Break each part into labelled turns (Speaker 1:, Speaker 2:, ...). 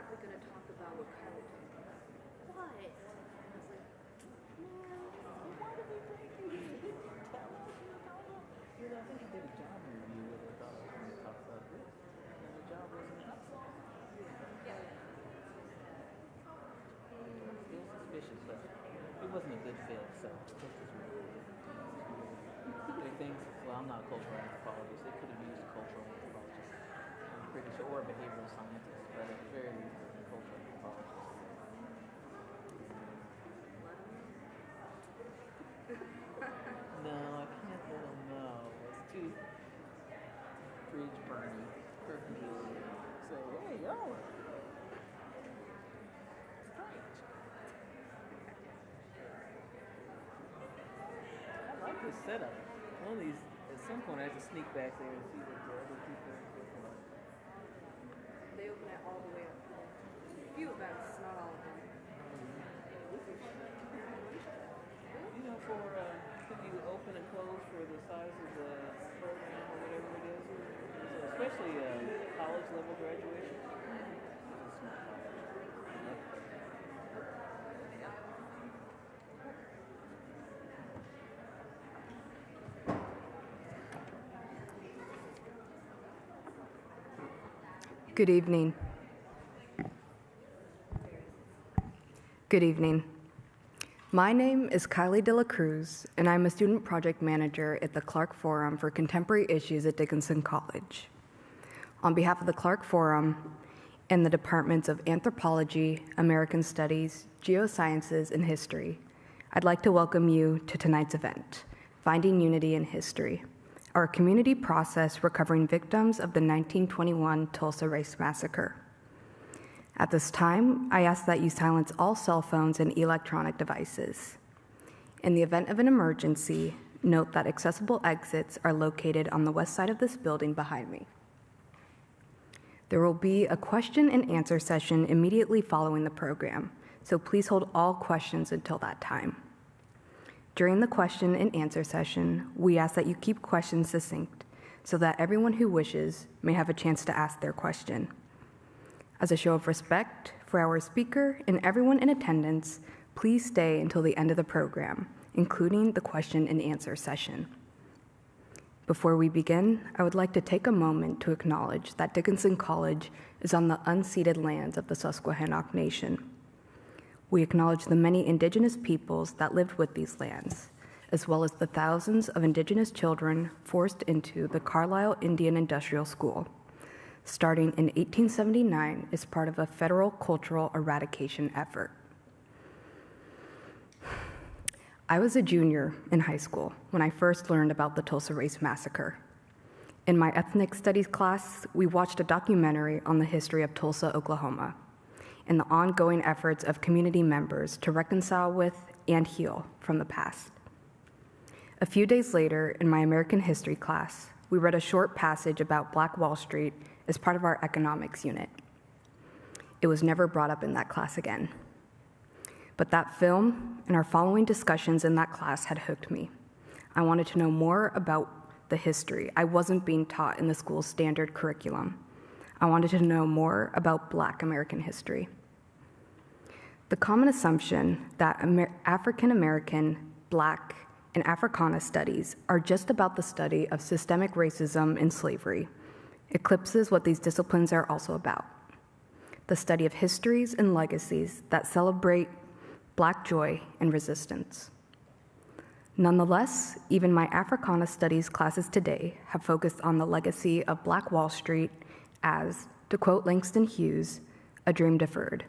Speaker 1: we're going to talk about what Kyle did. What? And I was like, man, why did we bring you here? You didn't tell us.
Speaker 2: You know, I think he did a job review where they thought I was going to talk about this. And the job wasn't up.
Speaker 1: Yeah.
Speaker 2: It was suspicious, but it wasn't a good fit, so this is weird. There are things, well, I'm not a cultural anthropologist. They could have used a cultural anthropologist, I'm pretty sure, or a behavioral scientist, but at the very least, a cultural anthropologist. No, I can't let them know. It's too bridge burning for him to say, hey, y'all are strange. I like this setup. One of these, at some point, I have to sneak back there and see what the other people are doing.
Speaker 1: They open it all the way up. A few events, not all of them.
Speaker 2: You know, for can you open and close for the size of the program or whatever it is, so especially college level graduation. It's a small college.
Speaker 3: Good evening. Good evening. My name is Kylie De La Cruz, and I'm a student project manager at the Clark Forum for Contemporary Issues at Dickinson College. On behalf of the Clark Forum and the Departments of Anthropology, American Studies, Geosciences, and History, I'd like to welcome you to tonight's event, Finding Unity in History, our community process recovering victims of the 1921 Tulsa Race Massacre. At this time, I ask that you silence all cell phones and electronic devices. In the event of an emergency, note that accessible exits are located on the west side of this building behind me. There will be a question and answer session immediately following the program, so please hold all questions until that time. During the question and answer session, we ask that you keep questions succinct so that everyone who wishes may have a chance to ask their question. As a show of respect for our speaker and everyone in attendance, please stay until the end of the program, including the question and answer session. Before we begin, I would like to take a moment to acknowledge that Dickinson College is on the unceded lands of the Susquehannock Nation. We acknowledge the many indigenous peoples that lived with these lands, as well as the thousands of indigenous children forced into the Carlisle Indian Industrial School, starting in 1879 as part of a federal cultural eradication effort. I was a junior in high school when I first learned about the Tulsa Race Massacre. In my ethnic studies class, we watched a documentary on the history of Tulsa, Oklahoma, and the ongoing efforts of community members to reconcile with and heal from the past. A few days later, in my American history class, we read a short passage about Black Wall Street as part of our economics unit. It was never brought up in that class again. But that film and our following discussions in that class had hooked me. I wanted to know more about the history I wasn't being taught in the school's standard curriculum. I wanted to know more about Black American history. The common assumption that African American, Black, and Africana studies are just about the study of systemic racism and slavery eclipses what these disciplines are also about: the study of histories and legacies that celebrate Black joy and resistance. Nonetheless, even my Africana studies classes today have focused on the legacy of Black Wall Street as, to quote Langston Hughes, a dream deferred,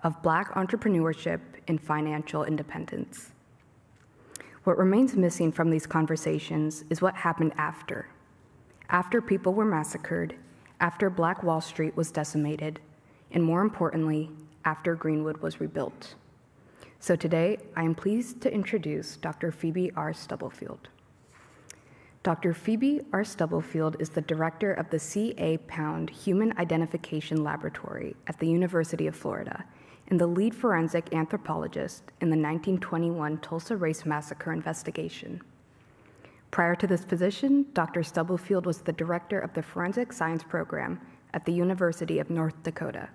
Speaker 3: of Black entrepreneurship and financial independence. What remains missing from these conversations is what happened after people were massacred, after Black Wall Street was decimated, and more importantly, after Greenwood was rebuilt. So today, I am pleased to introduce Dr. Phoebe R. Stubblefield. Dr. Phoebe R. Stubblefield is the director of the C.A. Pound Human Identification Laboratory at the University of Florida and the lead forensic anthropologist in the 1921 Tulsa Race Massacre investigation. Prior to this position, Dr. Stubblefield was the director of the Forensic Science Program at the University of North Dakota,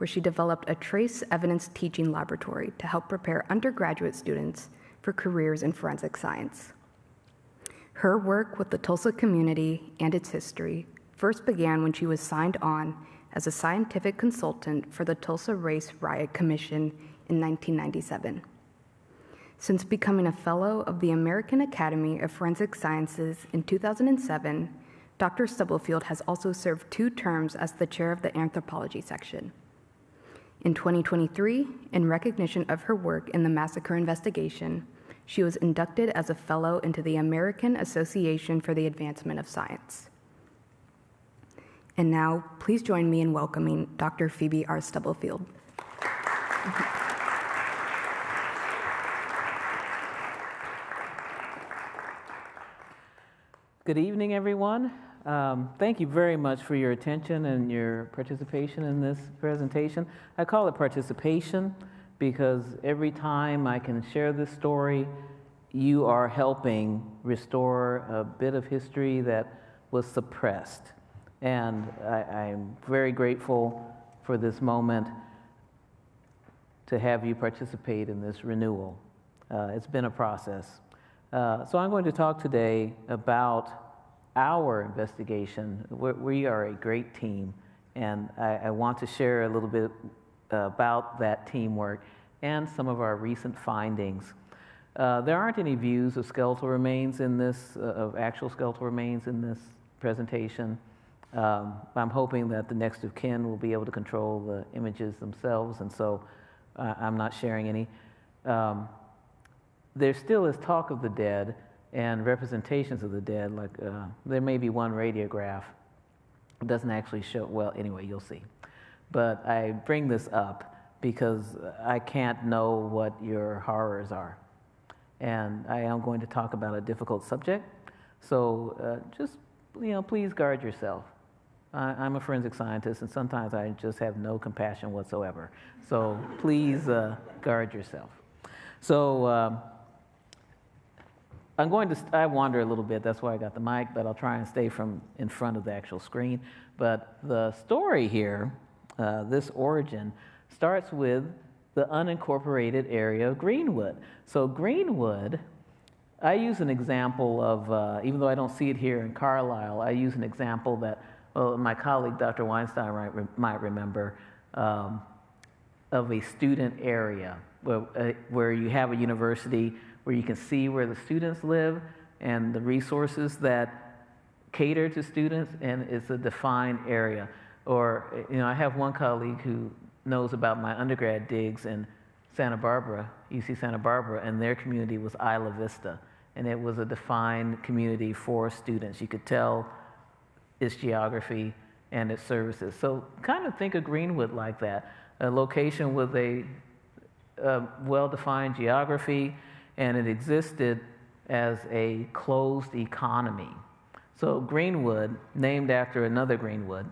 Speaker 3: where she developed a trace evidence teaching laboratory to help prepare undergraduate students for careers in forensic science. Her work with the Tulsa community and its history first began when she was signed on as a scientific consultant for the Tulsa Race Riot Commission in 1997. Since becoming a fellow of the American Academy of Forensic Sciences in 2007, Dr. Stubblefield has also served 2 terms as the chair of the anthropology section. In 2023, in recognition of her work in the massacre investigation, she was inducted as a fellow into the American Association for the Advancement of Science. And now, please join me in welcoming Dr. Phoebe R. Stubblefield.
Speaker 2: Good evening, everyone. Thank you very much for your attention and your participation in this presentation. I call it participation because every time I can share this story, you are helping restore a bit of history that was suppressed. And I'm very grateful for this moment to have you participate in this renewal. It's been a process. So I'm going to talk today about our investigation. We are a great team, and I want to share a little bit about that teamwork and some of our recent findings. There aren't any views of skeletal remains in this, of actual skeletal remains in this presentation. I'm hoping that the next of kin will be able to control the images themselves, and so I'm not sharing any. There still is talk of the dead and representations of the dead, like there may be one radiograph. It doesn't actually show, well, anyway, you'll see. But I bring this up because I can't know what your horrors are. And I am going to talk about a difficult subject, so just, please guard yourself. I'm a forensic scientist, and sometimes I just have no compassion whatsoever. So please guard yourself. So I wander a little bit, that's why I got the mic, but I'll try and stay from in front of the actual screen. But the story here, this origin, starts with the unincorporated area of Greenwood. So Greenwood, I use an example of, even though I don't see it here in Carlisle, I use an example that my colleague Dr. Weinstein might remember, of a student area where you have a university where you can see where the students live and the resources that cater to students, and it's a defined area. Or, I have one colleague who knows about my undergrad digs in Santa Barbara, UC Santa Barbara, and their community was Isla Vista, and it was a defined community for students. You could tell its geography and its services. So kind of think of Greenwood like that, a location with a well-defined geography, and it existed as a closed economy. So Greenwood, named after another Greenwood,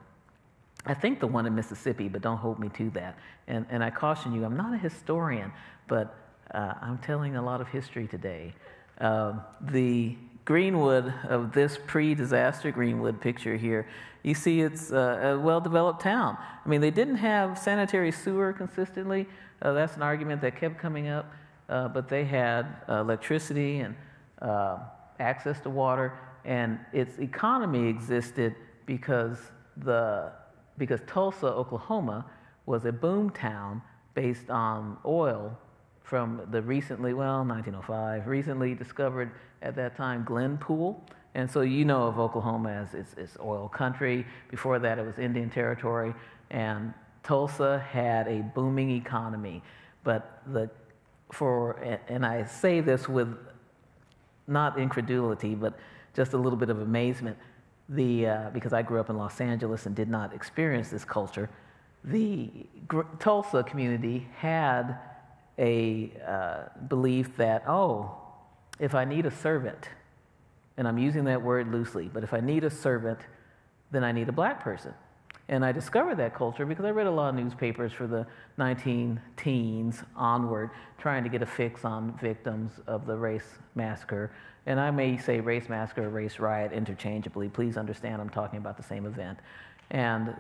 Speaker 2: I think the one in Mississippi, but don't hold me to that. And I caution you, I'm not a historian, but I'm telling a lot of history today. The Greenwood of this pre-disaster Greenwood picture here, you see it's a well-developed town. I mean, they didn't have sanitary sewer consistently. That's an argument that kept coming up. But they had electricity and access to water, and its economy existed because Tulsa, Oklahoma, was a boom town based on oil from the 1905, recently discovered at that time Glen Pool. And so of Oklahoma as its oil country. Before that, it was Indian Territory, and Tulsa had a booming economy. But and I say this with not incredulity, but just a little bit of amazement, because I grew up in Los Angeles and did not experience this culture, the Tulsa community had a belief that, if I need a servant, and I'm using that word loosely, but if I need a servant, then I need a black person. And I discovered that culture because I read a lot of newspapers for the 19-teens onward, trying to get a fix on victims of the race massacre. And I may say race massacre or race riot interchangeably. Please understand I'm talking about the same event. And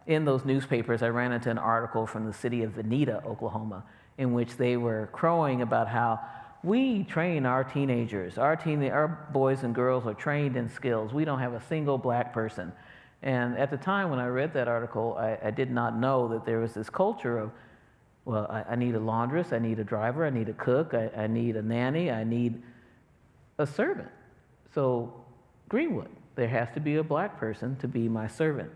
Speaker 2: in those newspapers, I ran into an article from the city of Anita, Oklahoma, in which they were crowing about how we train our teenagers. Our boys and girls are trained in skills. We don't have a single black person. And at the time when I read that article, I did not know that there was this culture of, well, I need a laundress, I need a driver, I need a cook, I need a nanny, I need a servant. So Greenwood, there has to be a black person to be my servant.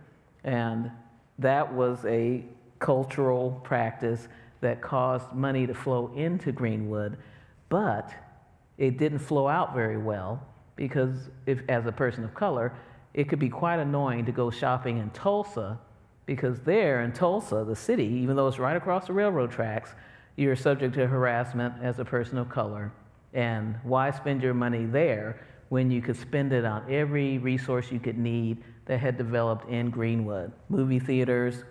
Speaker 2: And that was a cultural practice that caused money to flow into Greenwood, but it didn't flow out very well because if, as a person of color, it could be quite annoying to go shopping in Tulsa because there in Tulsa, the city, even though it's right across the railroad tracks, you're subject to harassment as a person of color. And why spend your money there when you could spend it on every resource you could need that had developed in Greenwood? Movie theaters,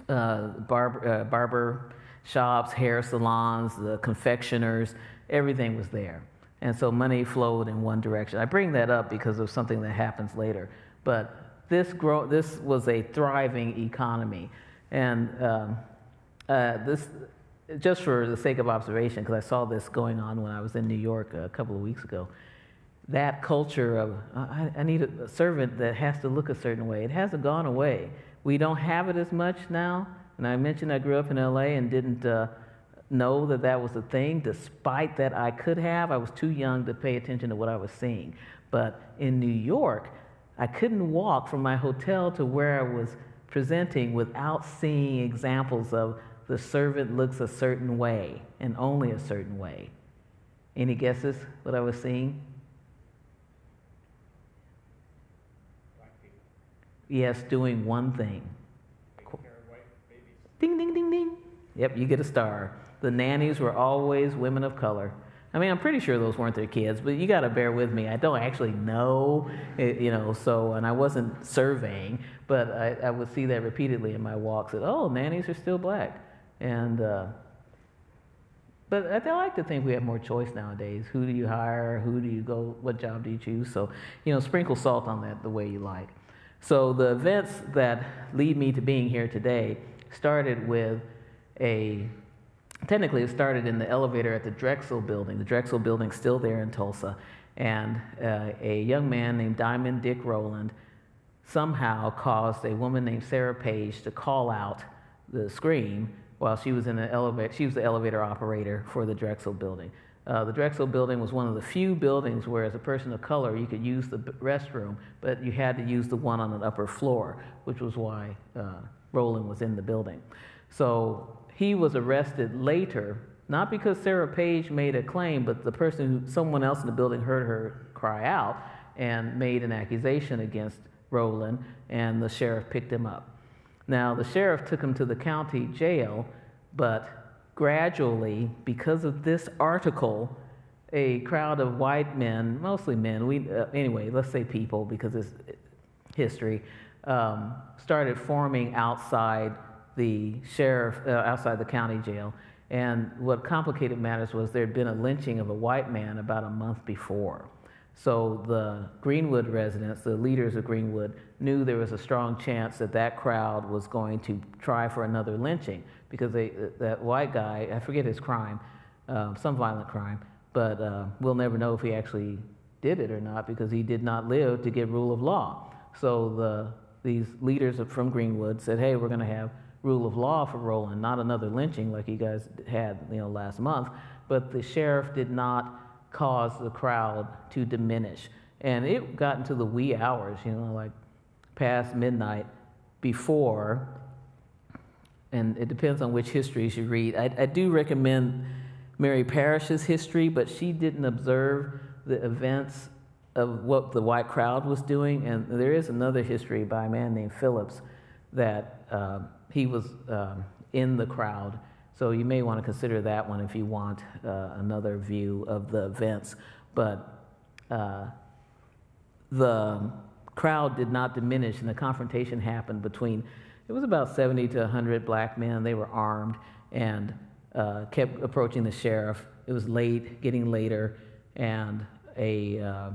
Speaker 2: barber shops, hair salons, the confectioners, everything was there. And so money flowed in one direction. I bring that up because of something that happens later. But this was a thriving economy. And this, just for the sake of observation, because I saw this going on when I was in New York a couple of weeks ago, that culture of, I need a servant that has to look a certain way, it hasn't gone away. We don't have it as much now. And I mentioned I grew up in LA and didn't know that that was a thing, despite that I could have. I was too young to pay attention to what I was seeing. But in New York, I couldn't walk from my hotel to where I was presenting without seeing examples of the servant looks a certain way and only a certain way. Any guesses what I was seeing?
Speaker 4: Black people.
Speaker 2: Yes, doing one thing.
Speaker 4: Taking care of white babies.
Speaker 2: Ding, ding, ding, ding. Yep, you get a star. The nannies were always women of color. I mean, I'm pretty sure those weren't their kids, but you got to bear with me. I don't actually know, so, and I wasn't surveying, but I would see that repeatedly in my walks that, oh, nannies are still black. And, but I like to think we have more choice nowadays. Who do you hire? Who do you go? What job do you choose? So, sprinkle salt on that the way you like. So the events that lead me to being here today started with technically it started in the elevator at the Drexel building. The Drexel building's still there in Tulsa. And a young man named Diamond Dick Rowland somehow caused a woman named Sarah Page to call out the scream while she was in the elevator. She was the elevator operator for the Drexel building. The Drexel building was one of the few buildings where, as a person of color, you could use the restroom, but you had to use the one on an upper floor, which was why Rowland was in the building. So he was arrested later, not because Sarah Page made a claim, but someone else in the building heard her cry out and made an accusation against Rowland, and the sheriff picked him up. Now, the sheriff took him to the county jail, but gradually, because of this article, a crowd of white men, mostly men, anyway, let's say people because it's history, started forming outside the outside the county jail. And what complicated matters was there had been a lynching of a white man about a month before. So the Greenwood residents, the leaders of Greenwood, knew there was a strong chance that crowd was going to try for another lynching because that white guy, I forget his crime, some violent crime, but we'll never know if he actually did it or not because he did not live to get rule of law. So these leaders from Greenwood said, hey, we're going to have rule of law for Rowland, not another lynching like you guys had last month. But the sheriff did not cause the crowd to diminish. And it got into the wee hours, like past midnight before, and it depends on which histories you read. I do recommend Mary Parrish's history, but she didn't observe the events of what the white crowd was doing. And there is another history by a man named Phillips that he was in the crowd. So you may want to consider that one if you want another view of the events. But the crowd did not diminish, and the confrontation happened between, it was about 70 to 100 black men. They were armed and kept approaching the sheriff. It was late, getting later, and I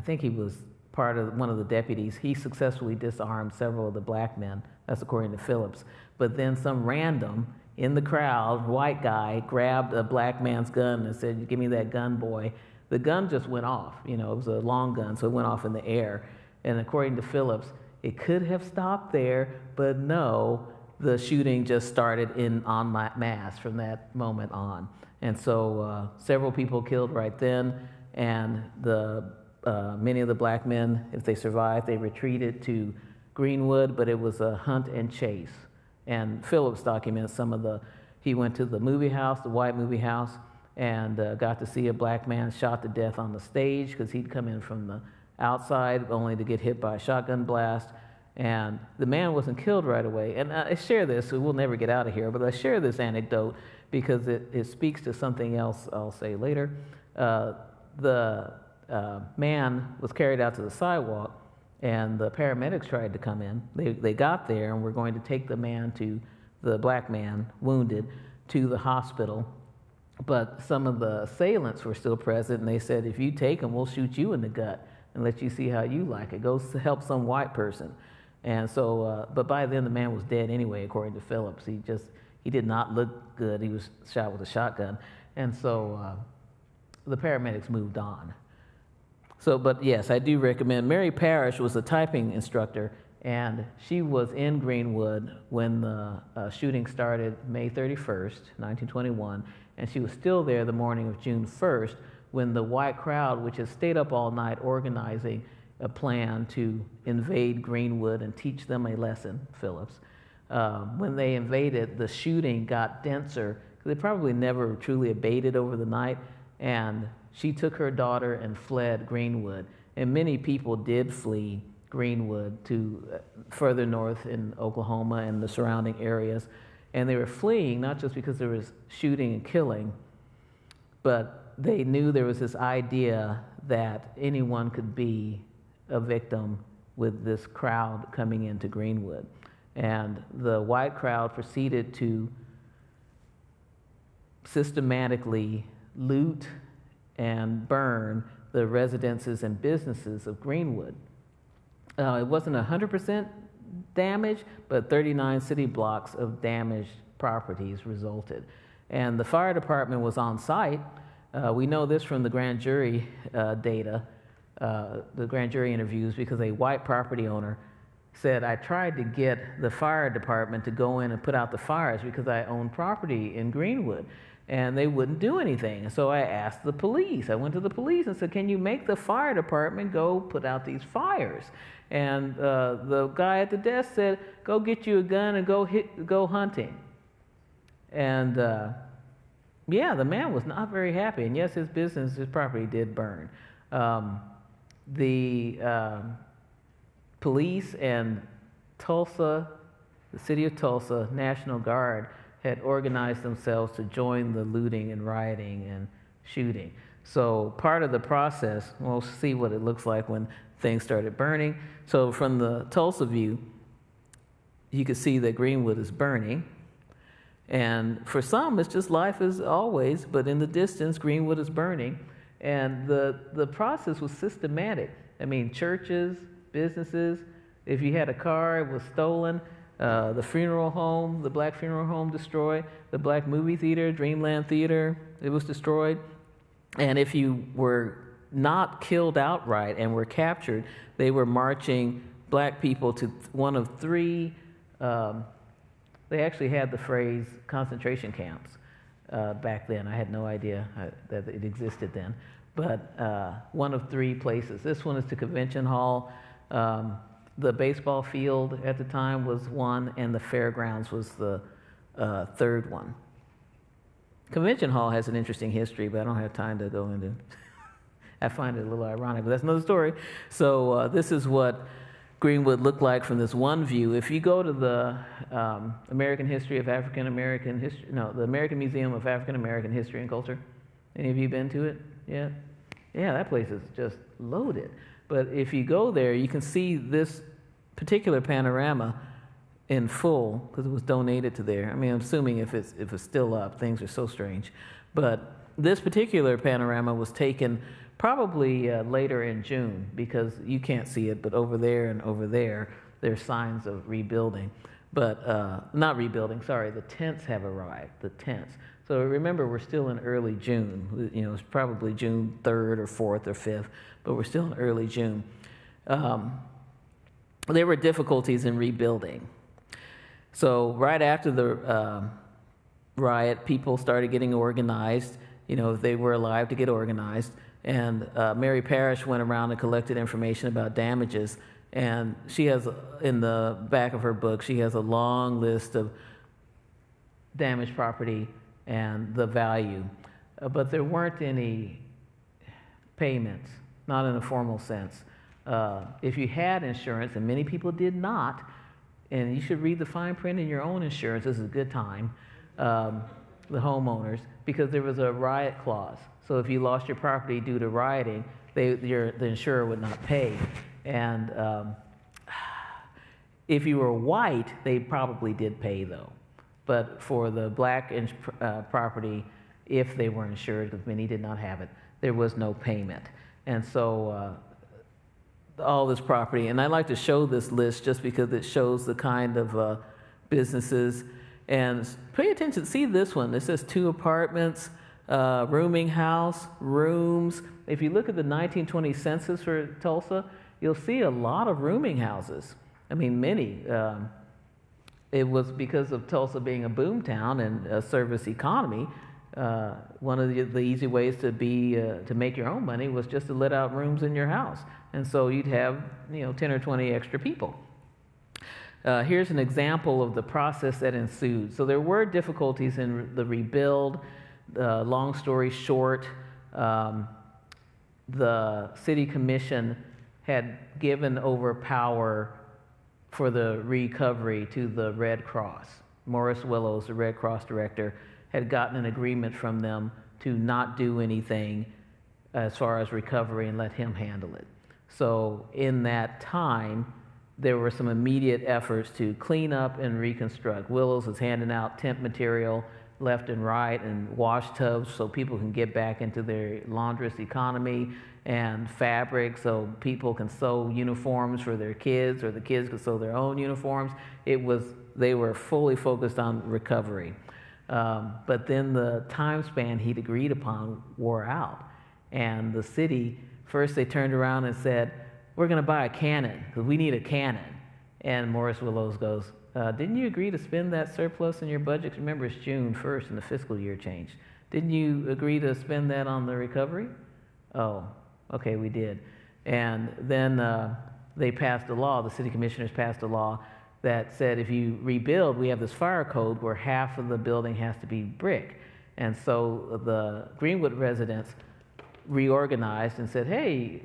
Speaker 2: think he was one of the deputies, he successfully disarmed several of the black men. That's according to Phillips. But then some random in the crowd, white guy, grabbed a black man's gun and said, "Give me that gun, boy." The gun just went off. It was a long gun, so it went off in the air. And according to Phillips, it could have stopped there, but no, the shooting just started en masse from that moment on. And so several people killed right then, and many of the black men, if they survived, they retreated to Greenwood, but it was a hunt and chase. And Phillips documents he went to the movie house, the white movie house, and got to see a black man shot to death on the stage because he'd come in from the outside only to get hit by a shotgun blast. And the man wasn't killed right away. And I share this, so we'll never get out of here, but I share this anecdote because it speaks to something else I'll say later. The man was carried out to the sidewalk, and the paramedics tried to come in. They got there and were going to take the black man, wounded, to the hospital. But some of the assailants were still present, and they said, "If you take him, we'll shoot you in the gut and let you see how you like it. Go help some white person." And so, but by then the man was dead anyway, according to Phillips. He did not look good. He was shot with a shotgun. And so the paramedics moved on. So, but yes, I do recommend. Mary Parrish was a typing instructor, and she was in Greenwood when the shooting started May 31st, 1921, and she was still there the morning of June 1st when the white crowd, which had stayed up all night organizing a plan to invade Greenwood and teach them a lesson, Phillips. When they invaded, the shooting got denser. They probably never truly abated over the night, and she took her daughter and fled Greenwood. And many people did flee Greenwood to further north in Oklahoma and the surrounding areas. And they were fleeing not just because there was shooting and killing, but they knew there was this idea that anyone could be a victim with this crowd coming into Greenwood. And the white crowd proceeded to systematically loot and burn the residences and businesses of Greenwood. It wasn't 100% damage, but 39 city blocks of damaged properties resulted. And the fire department was on site. We know this from the grand jury data, the grand jury interviews, because a white property owner said, "I tried to get the fire department to go in and put out the fires because I own property in Greenwood, and they wouldn't do anything. And so I asked the police. I went to the police and said, can you make the fire department go put out these fires?" And the guy at the desk said, "Go get you a gun and go hunting." And yeah, the man was not very happy. And yes, his property did burn. The police and Tulsa, the city of Tulsa, National Guard had organized themselves to join the looting and rioting and shooting. So part of the process, we'll see what it looks like when things started burning. So from the Tulsa view, you can see that Greenwood is burning. And for some, it's just life as always, but in the distance, Greenwood is burning. And the process was systematic. I mean, churches, businesses, if you had a car, it was stolen. The funeral home, the black funeral home destroyed. The black movie theater, Dreamland Theater, it was destroyed. And if you were not killed outright and were captured, they were marching black people to one of three, they actually had the phrase concentration camps back then. I had no idea that it existed then. But one of three places. This one is to Convention Hall. The baseball field at the time was one, and the fairgrounds was the third one. Convention Hall has an interesting history, but I don't have time to go into. I find it a little ironic, but that's another story. So this is what Greenwood looked like from this one view. If you go to the American History of African American History, the American Museum of African American History and Culture. Any of you been to it yet? Yeah, that place is just loaded. But if you go there, you can see this particular panorama in full because it was donated to there. I mean, I'm assuming if it's still up, things are so strange. But this particular panorama was taken probably later in June, because you can't see it, but over there and over there, there's signs of rebuilding. But not rebuilding, sorry, the tents have arrived, the tents. So remember, we're still in early June. You know, it's probably June 3rd or 4th or 5th, but we're still in early June. There were difficulties in rebuilding. So right after the riot, people started getting organized. You know, if they were alive to get organized. And Mary Parrish went around and collected information about damages. And she has, in the back of her book, she has a long list of damaged property and the value. But there weren't any payments, not in a formal sense. If you had insurance, and many people did not, and you should read the fine print in your own insurance, this is a good time, the homeowners, because there was a riot clause. So if you lost your property due to rioting, the insurer would not pay. And if you were white, they probably did pay, though. But for the black property, if they were insured, because many did not have it, there was no payment. And so all this property, and I like to show this list just because it shows the kind of businesses. And pay attention, see this one. It says 2 apartments, rooming house, rooms. If you look at the 1920 census for Tulsa, you'll see a lot of rooming houses. I mean, many. It was because of Tulsa being a boom town and a service economy. One of the easy ways to make your own money was just to let out rooms in your house, and so you'd have 10 or 20 extra people. Here's an example of the process that ensued. So there were difficulties in the rebuild. Long story short, the city commission had given over power for the recovery to the Red Cross. Morris Willows, the Red Cross director, had gotten an agreement from them to not do anything as far as recovery and let him handle it. So in that time, there were some immediate efforts to clean up and reconstruct. Willows was handing out tent material left and right and wash tubs so people can get back into their laundress economy, and fabric so people can sew uniforms for their kids, or the kids could sew their own uniforms. They were fully focused on recovery. But then the time span he'd agreed upon wore out. And the city, first they turned around and said, we're going to buy a cannon because we need a cannon. And Morris Willows goes, didn't you agree to spend that surplus in your budget? Remember, it's June 1st and the fiscal year changed. Didn't you agree to spend that on the recovery? Oh, okay, we did. And then they passed a law, the city commissioners passed a law that said if you rebuild, we have this fire code where half of the building has to be brick. And so the Greenwood residents reorganized and said, hey,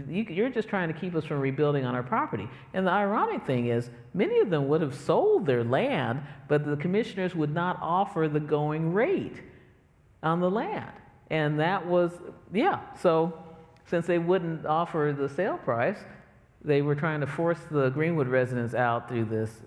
Speaker 2: you're just trying to keep us from rebuilding on our property. And the ironic thing is, many of them would have sold their land, but the commissioners would not offer the going rate on the land. And that was, so since they wouldn't offer the sale price, they were trying to force the Greenwood residents out through this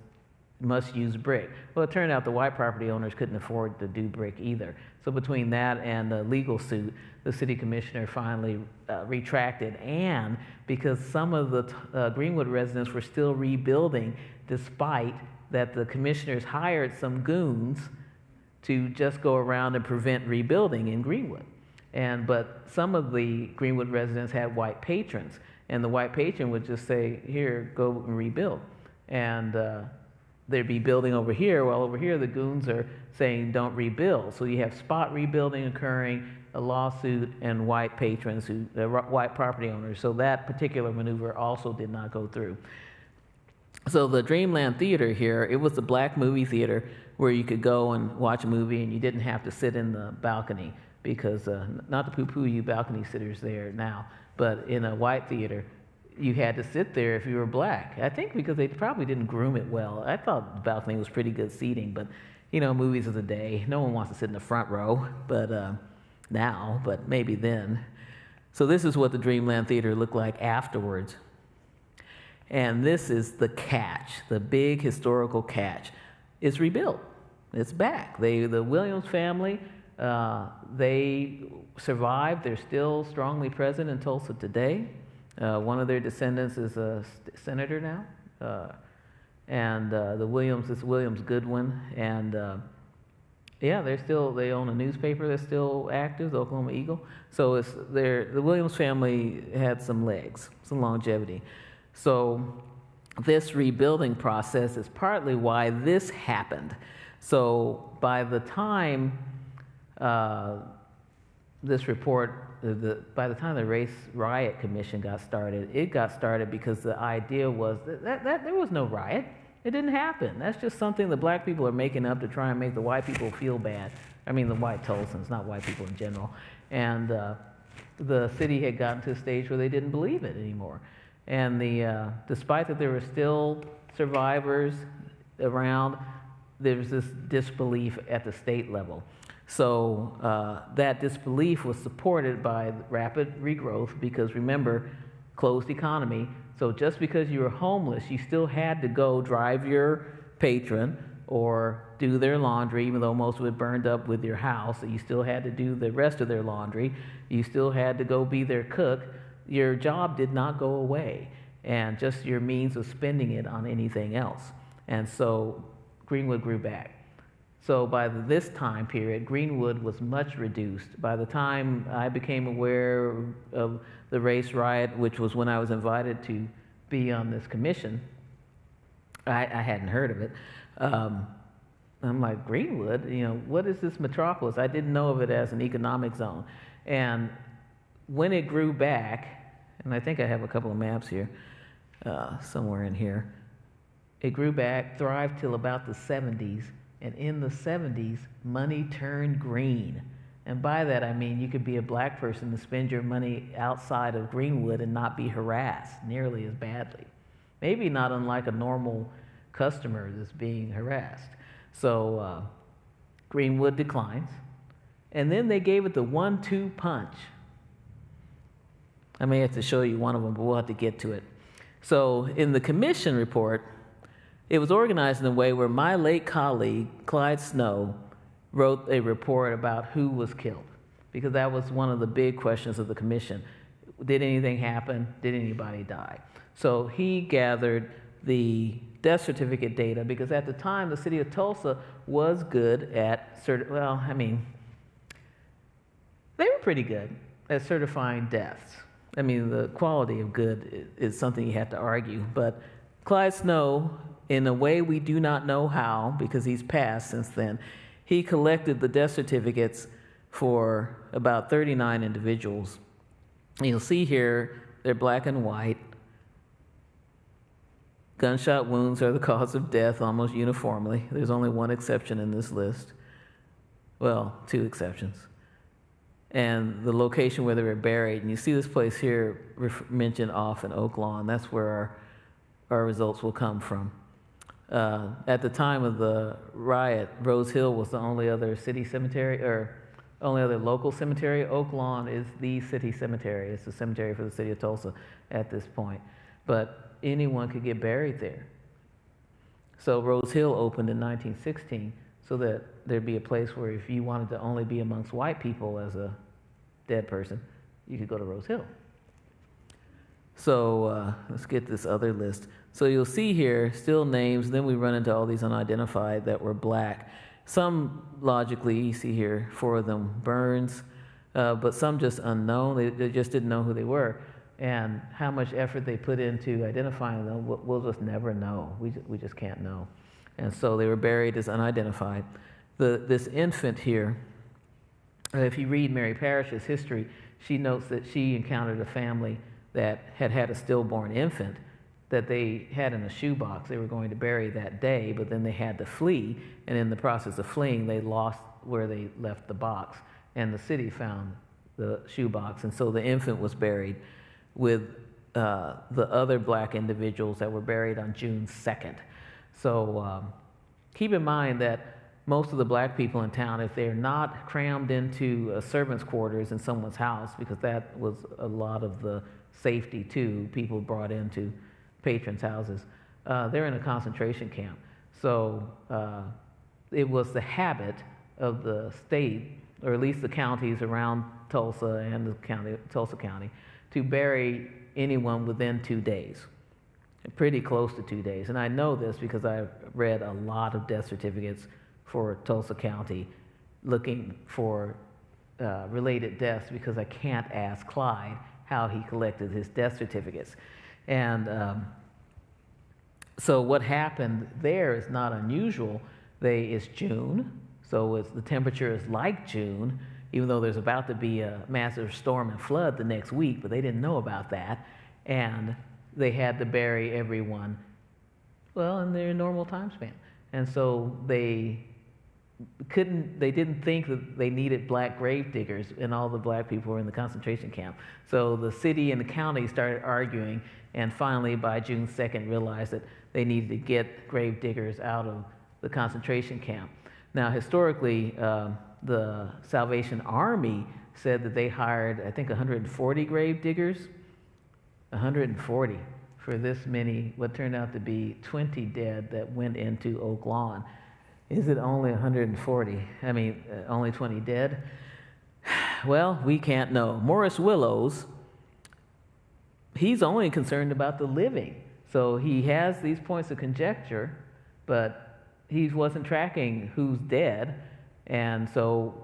Speaker 2: must-use brick. Well, it turned out the white property owners couldn't afford to do brick either. So between that and the legal suit, the city commissioner finally retracted. And because some of the Greenwood residents were still rebuilding, despite that the commissioners hired some goons to just go around and prevent rebuilding in Greenwood. But some of the Greenwood residents had white patrons, and the white patron would just say, here, go and rebuild. And they'd be building over here, while over here the goons are saying don't rebuild. So you have spot rebuilding occurring, a lawsuit, and white patrons, white property owners. So that particular maneuver also did not go through. So the Dreamland Theater here, it was a black movie theater where you could go and watch a movie and you didn't have to sit in the balcony, because, not to poo-poo you balcony sitters there now, but in a white theater, you had to sit there if you were black. I think because they probably didn't groom it well. I thought the balcony was pretty good seating, but movies of the day, no one wants to sit in the front row, but now, but maybe then. So this is what the Dreamland Theater looked like afterwards. And this is the catch, the big historical catch. It's rebuilt. It's back. The Williams family They survived. They're still strongly present in Tulsa today. One of their descendants is a senator now, and the Williams is Williams Goodwin, and yeah, they own a newspaper that's still active, the Oklahoma Eagle. So the Williams family had some legs, some longevity. So this rebuilding process is partly why this happened. So by the time this report, by the time the Race Riot Commission got started, it got started because the idea was that there was no riot. It didn't happen. That's just something the black people are making up to try and make the white people feel bad. I mean, the white Tulsans, not white people in general. And the city had gotten to a stage where they didn't believe it anymore. And despite that there were still survivors around, there was this disbelief at the state level. So that disbelief was supported by rapid regrowth because, remember, closed economy. So just because you were homeless, you still had to go drive your patron or do their laundry, even though most of it burned up with your house. So you still had to do the rest of their laundry. You still had to go be their cook. Your job did not go away, and just your means of spending it on anything else. And so Greenwood grew back. So by this time period, Greenwood was much reduced. By the time I became aware of the race riot, which was when I was invited to be on this commission, I hadn't heard of it. I'm like, Greenwood, what is this metropolis? I didn't know of it as an economic zone. And when it grew back, and I think I have a couple of maps here, somewhere in here, it grew back, thrived till about the 70s. And in the 70s, money turned green. And by that, I mean you could be a black person and spend your money outside of Greenwood and not be harassed nearly as badly. Maybe not unlike a normal customer that's being harassed. So Greenwood declines. And then they gave it the 1-2 punch. I may have to show you one of them, but we'll have to get to it. So in the commission report, it was organized in a way where my late colleague, Clyde Snow, wrote a report about who was killed, because that was one of the big questions of the commission. Did anything happen? Did anybody die? So he gathered the death certificate data, because at the time, the city of Tulsa was good at, they were pretty good at certifying deaths. I mean, the quality of good is something you have to argue, but Clyde Snow, in a way we do not know how, because he's passed since then, he collected the death certificates for about 39 individuals. And you'll see here, they're black and white. Gunshot wounds are the cause of death almost uniformly. There's only one exception in this list. Well, 2 exceptions. And the location where they were buried. And you see this place here mentioned often, Oaklawn. That's where our results will come from. At the time of the riot, Rose Hill was the only other city cemetery, or only other local cemetery. Oaklawn is the city cemetery. It's the cemetery for the city of Tulsa at this point. But anyone could get buried there. So Rose Hill opened in 1916 so that there'd be a place where if you wanted to only be amongst white people as a dead person, you could go to Rose Hill. So let's get this other list. So you'll see here still names, then we run into all these unidentified that were black. Some logically, you see here, 4 of them Burns, but some just unknown. They just didn't know who they were. And how much effort they put into identifying them, we'll just never know. We just can't know. And so they were buried as unidentified. This infant here, if you read Mary Parrish's history, she notes that she encountered a family that had a stillborn infant that they had in a shoebox they were going to bury that day, but then they had to flee, and in the process of fleeing, they lost where they left the box, and the city found the shoebox, and so the infant was buried with the other black individuals that were buried on June 2nd. So keep in mind that most of the black people in town, if they're not crammed into servants' quarters in someone's house, because that was a lot of the safety too, people brought into patrons' houses, they're in a concentration camp. So it was the habit of the state or at least the counties around Tulsa and the county, Tulsa County, to bury anyone within 2 days, pretty close to 2 days. And I know this because I've read a lot of death certificates for Tulsa County looking for related deaths, because I can't ask Clyde how he collected his death certificates. And so what happened there is not unusual. It's June, so the temperature is like June, even though there's about to be a massive storm and flood the next week, but they didn't know about that. And they had to bury everyone, well, in their normal time span. And so they didn't think that they needed black grave diggers, and all the black people were in the concentration camp. So the city and the county started arguing, and finally by June 2nd realized that they needed to get grave diggers out of the concentration camp. Now, historically, the Salvation Army said that they hired, I think, 140 grave diggers. 140 for this many, what turned out to be 20 dead that went into Oaklawn. Is it only 140? I mean, only 20 dead? Well, we can't know. Morris Willows, he's only concerned about the living. So he has these points of conjecture, but he wasn't tracking who's dead, and so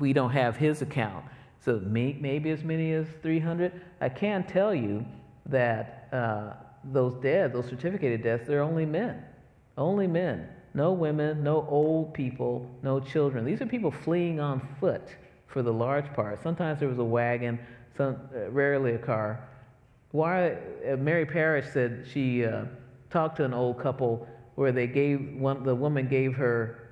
Speaker 2: we don't have his account. So maybe as many as 300. I can tell you that those dead, those certificated deaths, they're only men. Only men. No women, no old people, no children. These are people fleeing on foot for the large part. Sometimes there was a wagon, rarely a car. Mary Parrish said she talked to an old couple where the woman gave her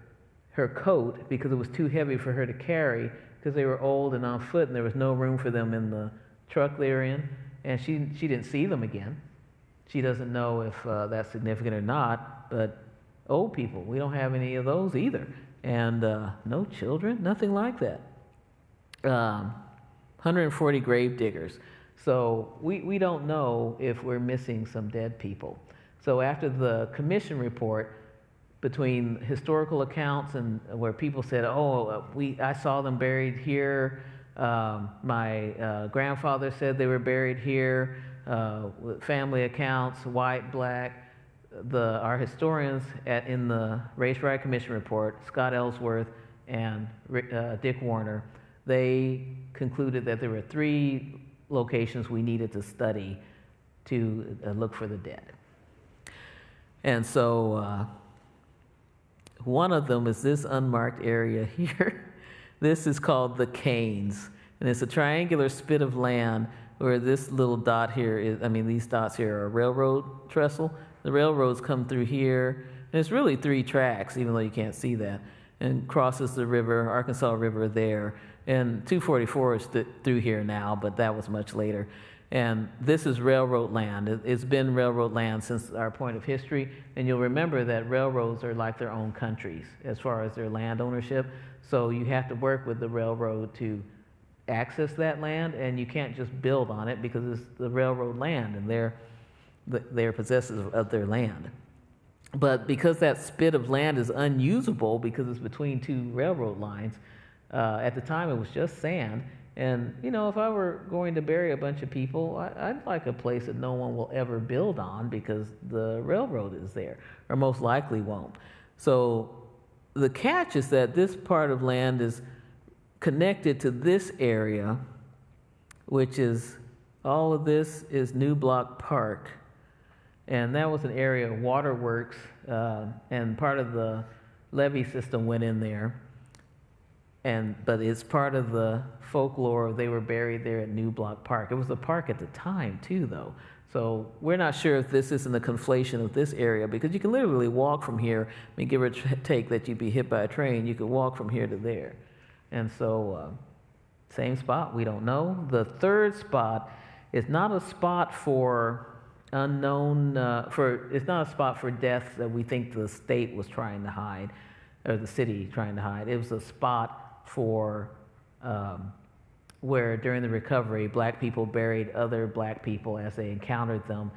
Speaker 2: coat because it was too heavy for her to carry, because they were old and on foot and there was no room for them in the truck they were in. And she didn't see them again. She doesn't know if that's significant or not, but old people, we don't have any of those either. And no children, nothing like that. 140 grave diggers. So we don't know if we're missing some dead people. So after the commission report, between historical accounts and where people said, I saw them buried here, my grandfather said they were buried here, with family accounts, white, black, our historians in the Race Riot Commission report, Scott Ellsworth and Dick Warner, they concluded that there were 3 locations we needed to study to look for the dead. And so one of them is this unmarked area here. This is called the Canes, and it's a triangular spit of land where this little dot here is, these dots here are a railroad trestle. The railroads come through here, and it's really 3 tracks, even though you can't see that, and crosses the river, Arkansas River there. And 244 is through here now, but that was much later. And this is railroad land. It's been railroad land since our point of history, and you'll remember that railroads are like their own countries as far as their land ownership. So you have to work with the railroad to access that land, and you can't just build on it because it's the railroad land, and they're possessors of their land. But because that spit of land is unusable because it's between 2 railroad lines, at the time it was just sand. And, if I were going to bury a bunch of people, I'd like a place that no one will ever build on because the railroad is there, or most likely won't. So the catch is that this part of land is connected to this area, which is, all of this is New Block Park. And that was an area of waterworks, and part of the levee system went in there. But it's part of the folklore. They were buried there at New Block Park. It was a park at the time, too, though. So we're not sure if this isn't a conflation of this area, because you can literally walk from here. Give or take that you'd be hit by a train, you could walk from here to there. And so, same spot, we don't know. The third spot is not a spot for unknown, it's not a spot for deaths that we think the state was trying to hide, or the city trying to hide. It was a spot for where during the recovery, black people buried other black people as they encountered them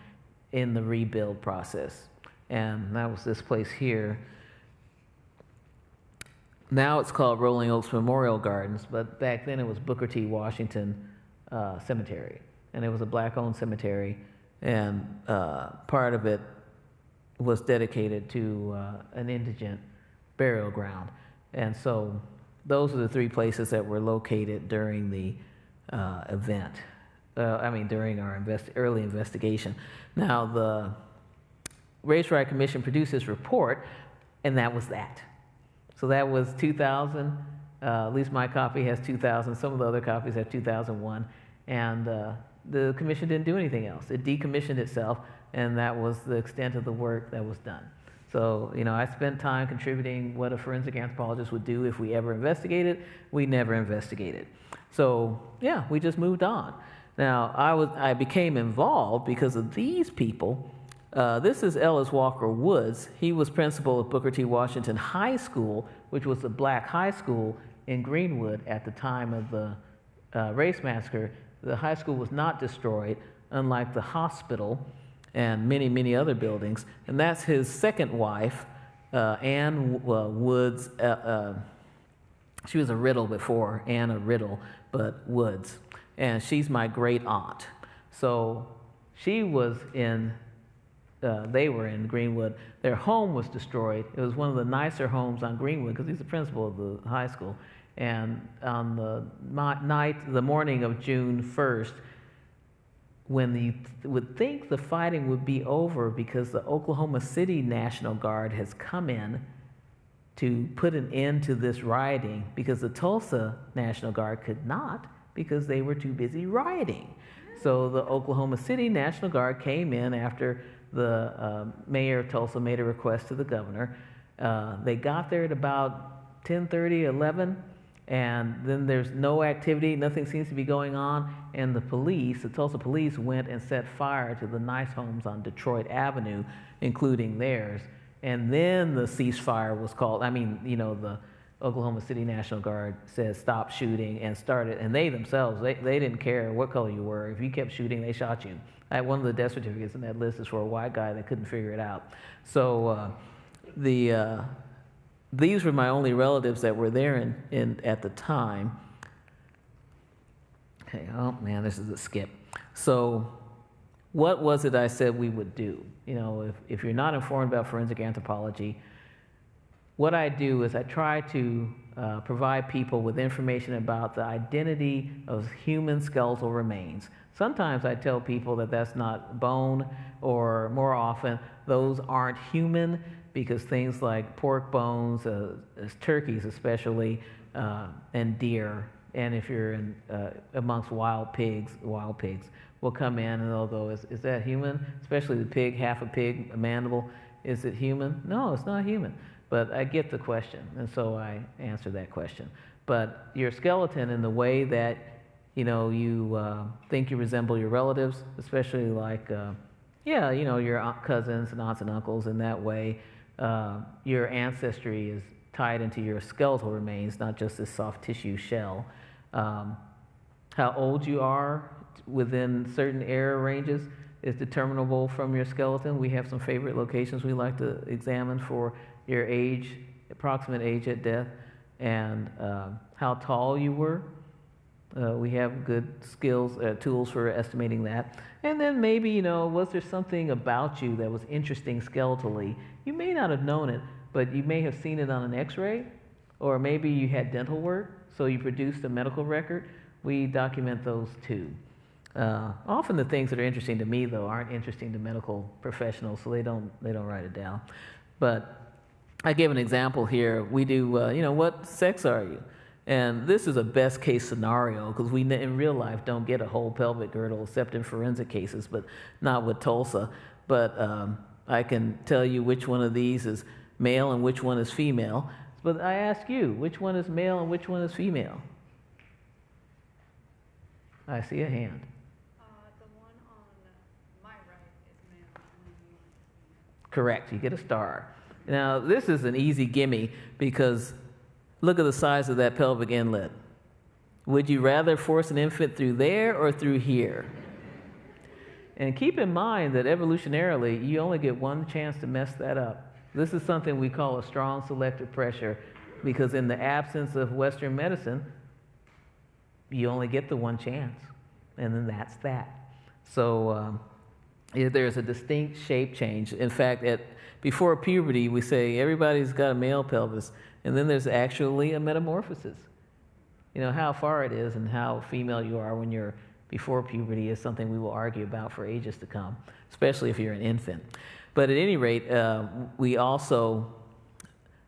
Speaker 2: in the rebuild process. And that was this place here. now it's called Rolling Oaks Memorial Gardens, but back then it was Booker T. Washington Cemetery. And it was a black-owned cemetery, and part of it was dedicated to an indigent burial ground. And so those are the three places that were located during the event. During our early investigation. Now, the Race Riot Commission produced this report, and that was that. So that was 2000. At least my copy has 2000. Some of the other copies have 2001. And the commission didn't do anything else. It decommissioned itself, and that was the extent of the work that was done. So, I spent time contributing what a forensic anthropologist would do if we ever investigated. We never investigated. So, yeah, we just moved on. Now, I became involved because of these people. This is Ellis Walker Woods. He was principal of Booker T. Washington High School, which was a black high school in Greenwood at the time of the race massacre. The high school was not destroyed, unlike the hospital and many, many other buildings. And that's his second wife, Ann Woods. She was a Riddle before, Anna Riddle, but Woods. And she's my great aunt. So she was they were in Greenwood. Their home was destroyed. It was one of the nicer homes on Greenwood because he's the principal of the high school. And on the morning of June 1st, when you would think the fighting would be over because the Oklahoma City National Guard has come in to put an end to this rioting, because the Tulsa National Guard could not because they were too busy rioting. So the Oklahoma City National Guard came in after the mayor of Tulsa made a request to the governor. They got there at about 10:30, 11, and then there's no activity, nothing seems to be going on, and the Tulsa police went and set fire to the nice homes on Detroit Avenue, including theirs. And then the ceasefire was called. The Oklahoma City National Guard said stop shooting and started, and they themselves, they didn't care what color you were. If you kept shooting, they shot you. One of the death certificates in that list is for a white guy that couldn't figure it out. So these were my only relatives that were there at the time. Okay, oh man, this is a skip. So what was it I said we would do? If you're not informed about forensic anthropology, what I do is I try to provide people with information about the identity of human skeletal remains. Sometimes I tell people that that's not bone, or more often, those aren't human, because things like pork bones, turkeys especially, and deer, and if you're amongst wild pigs will come in and they'll go, is that human? Especially the pig, half a pig, a mandible, is it human? No, it's not human. But I get the question, and so I answer that question. But your skeleton, in the way that you think you resemble your relatives, especially like your cousins and aunts and uncles, in that way, your ancestry is tied into your skeletal remains, not just this soft tissue shell. How old you are within certain era ranges is determinable from your skeleton. We have some favorite locations we like to examine for your age, approximate age at death, and how tall you were. We have good tools for estimating that. And then maybe, was there something about you that was interesting skeletally? You may not have known it, but you may have seen it on an x-ray, or maybe you had dental work, so you produced a medical record. We document those too. Often the things that are interesting to me, though, aren't interesting to medical professionals, so they don't write it down. But I give an example here. We do, what sex are you? And this is a best case scenario, because we in real life don't get a whole pelvic girdle except in forensic cases, but not with Tulsa. But I can tell you which one of these is male and which one is female. But I ask you, which one is male and which one is female? I see a hand.
Speaker 1: The one on my right is male.
Speaker 2: Correct. You get a star. Now, this is an easy gimme, because look at the size of that pelvic inlet. Would you rather force an infant through there or through here? And keep in mind that evolutionarily, you only get one chance to mess that up. This is something we call a strong selective pressure. because in the absence of Western medicine, you only get the one chance, and then that's that. So there's a distinct shape change. In fact, before puberty, we say everybody's got a male pelvis, and then there's actually a metamorphosis. You know, how far it is and how female you are when you're before puberty is something we will argue about for ages to come, especially if you're an infant. But at any rate, we also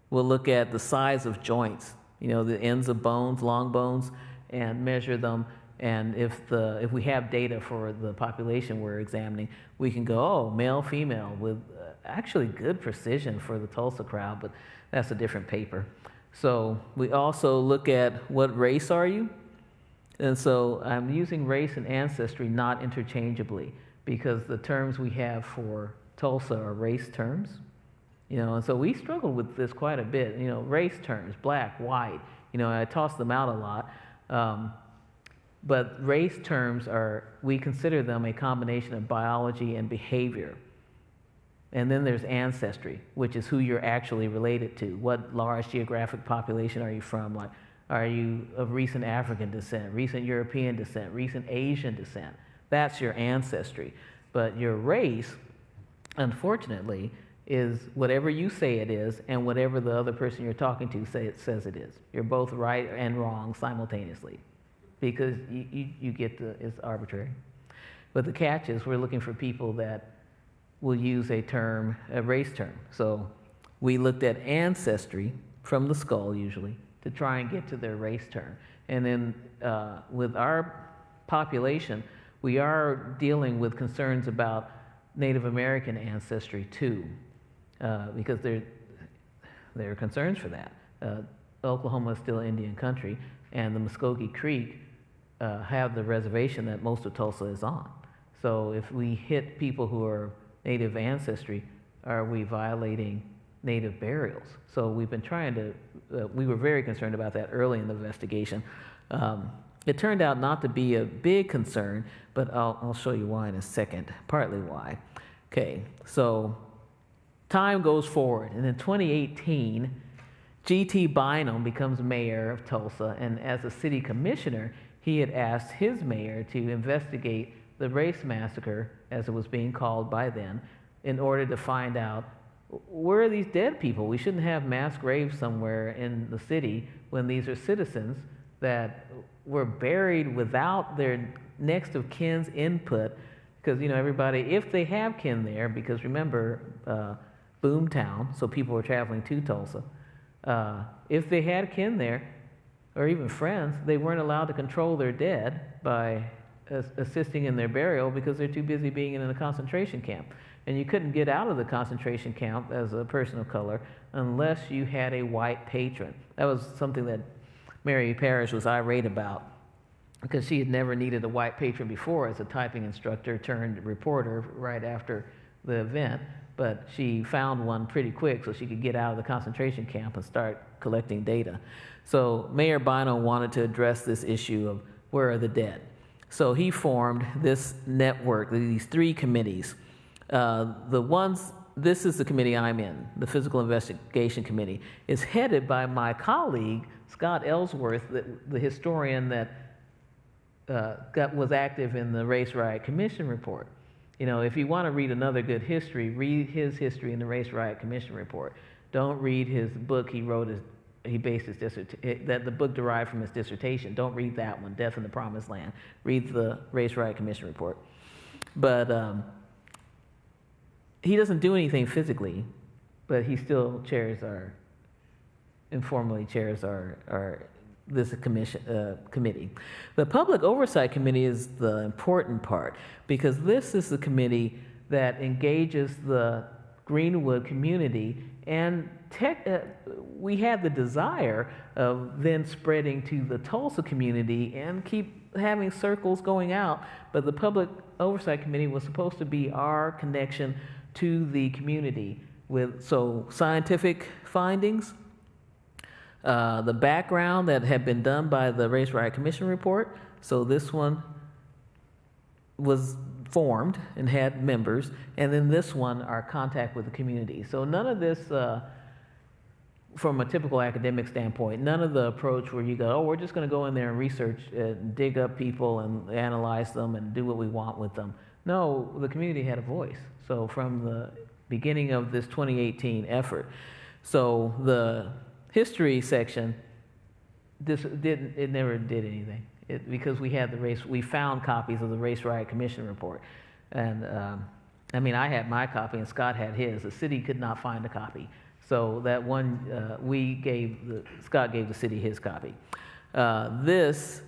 Speaker 2: will look at the size of joints, you know, the ends of bones, long bones, and measure them. And if we have data for the population we're examining, we can go, oh, male, female, with actually good precision for the Tulsa crowd, but that's a different paper. So we also look at what race are you? And so I'm using race and ancestry not interchangeably, because the terms we have for Tulsa are race terms. You know, and so we struggle with this quite a bit. You know, race terms, black, white, you know, I toss them out a lot. But race terms we consider them a combination of biology and behavior. And then there's ancestry, which is who you're actually related to. What large geographic population are you from? Like, are you of recent African descent, recent European descent, recent Asian descent? That's your ancestry. But your race, unfortunately, is whatever you say it is and whatever the other person you're talking to says it is. You're both right and wrong simultaneously, because you get it's arbitrary. But the catch is we're looking for people that will use a race term. So we looked at ancestry from the skull usually to try and get to their race term. And then with our population, we are dealing with concerns about Native American ancestry too, because there are concerns for that. Oklahoma is still Indian country, and the Muskogee Creek have the reservation that most of Tulsa is on. So if we hit people who are Native ancestry, are we violating Native burials? So we've been trying to, we were very concerned about that early in the investigation. It turned out not to be a big concern, but I'll show you why in a second, partly why. Okay, so time goes forward, and in 2018, G.T. Bynum becomes mayor of Tulsa, and as a city commissioner, he had asked his mayor to investigate the race massacre, as it was being called by then, in order to find out, where are these dead people? We shouldn't have mass graves somewhere in the city when these are citizens that were buried without their next of kin's input, because, you know, everybody, if they have kin there, because remember, boomtown, so people were traveling to Tulsa, if they had kin there, or even friends, they weren't allowed to control their dead by assisting in their burial because they're too busy being in a concentration camp. And you couldn't get out of the concentration camp as a person of color unless you had a white patron. That was something that Mary Parrish was irate about, because she had never needed a white patron before as a typing instructor turned reporter right after the event, but she found one pretty quick so she could get out of the concentration camp and start collecting data. So Mayor Bynum wanted to address this issue of where are the dead. So he formed this network, these 3 committees. This is the committee I'm in, the Physical Investigation Committee. It's headed by my colleague, Scott Ellsworth, the historian that was active in the Race Riot Commission report. You know, if you want to read another good history, read his history in the Race Riot Commission report. Don't read his book he wrote, he based his dissertation, that the book derived from his dissertation. Don't read that one, Death in the Promised Land. Read the Race Riot Commission report. But he doesn't do anything physically, but he still informally chairs this committee. The Public Oversight Committee is the important part, because this is the committee that engages the Greenwood community, and we had the desire of then spreading to the Tulsa community and keep having circles going out, but the Public Oversight Committee was supposed to be our connection to the community with scientific findings, the background that had been done by the Race Riot Commission report. So this one was formed and had members, and then this one, our contact with the community. So none of this from a typical academic standpoint, none of the approach where you go, oh, we're just going to go in there and research, dig up people and analyze them and do what we want with them. No, the community had a voice. So from the beginning of this 2018 effort, so the history section, it never did anything. Because we had we found copies of the Race Riot Commission report. And I mean, I had my copy and Scott had his. The city could not find a copy. So that one, Scott gave the city his copy. This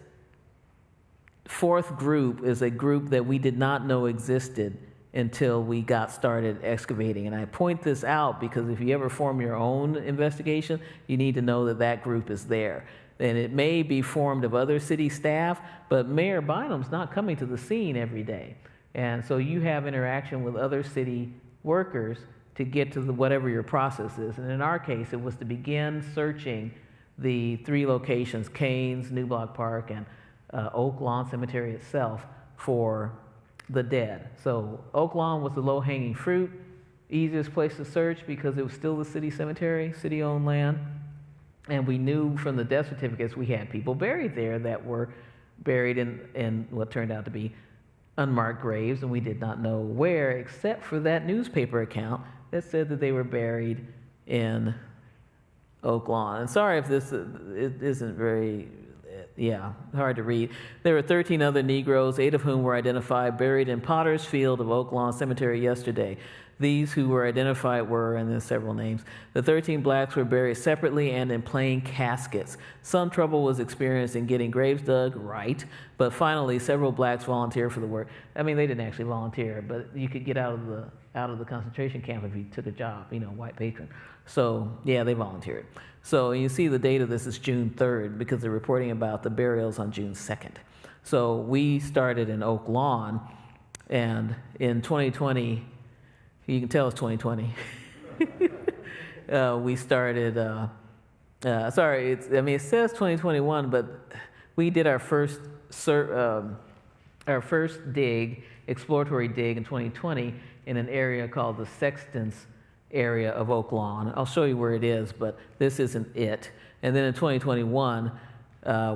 Speaker 2: fourth group is a group that we did not know existed until we got started excavating. And I point this out because if you ever form your own investigation, you need to know that that group is there. And it may be formed of other city staff, but Mayor Bynum's not coming to the scene every day. And so you have interaction with other city workers to get to whatever your process is. And in our case, it was to begin searching the 3 locations, Canes, New Block Park, and Oaklawn Cemetery itself, for the dead. So Oaklawn was the low-hanging fruit, easiest place to search because it was still the city cemetery, city-owned land. And we knew from the death certificates we had people buried there that were buried in what turned out to be unmarked graves, and we did not know where, except for that newspaper account that said that they were buried in Oaklawn. And sorry if this it isn't very, hard to read. There were 13 other Negroes, 8 of whom were identified, buried in Potter's Field of Oaklawn Cemetery yesterday. These who were identified were, and there's several names, the 13 blacks were buried separately and in plain caskets. Some trouble was experienced in getting graves dug, right, but finally several blacks volunteered for the work. I mean, they didn't actually volunteer, but you could get out of the concentration camp if you took a job, white patron. So, yeah, they volunteered. So you see the date of this is June 3rd because they're reporting about the burials on June 2nd. So we started in Oaklawn, and in 2020, you can tell it's 2020. We started, it says 2021, but we did our first exploratory dig in 2020 in an area called the Sexton's area of Oaklawn. I'll show you where it is, but this isn't it. And then in 2021,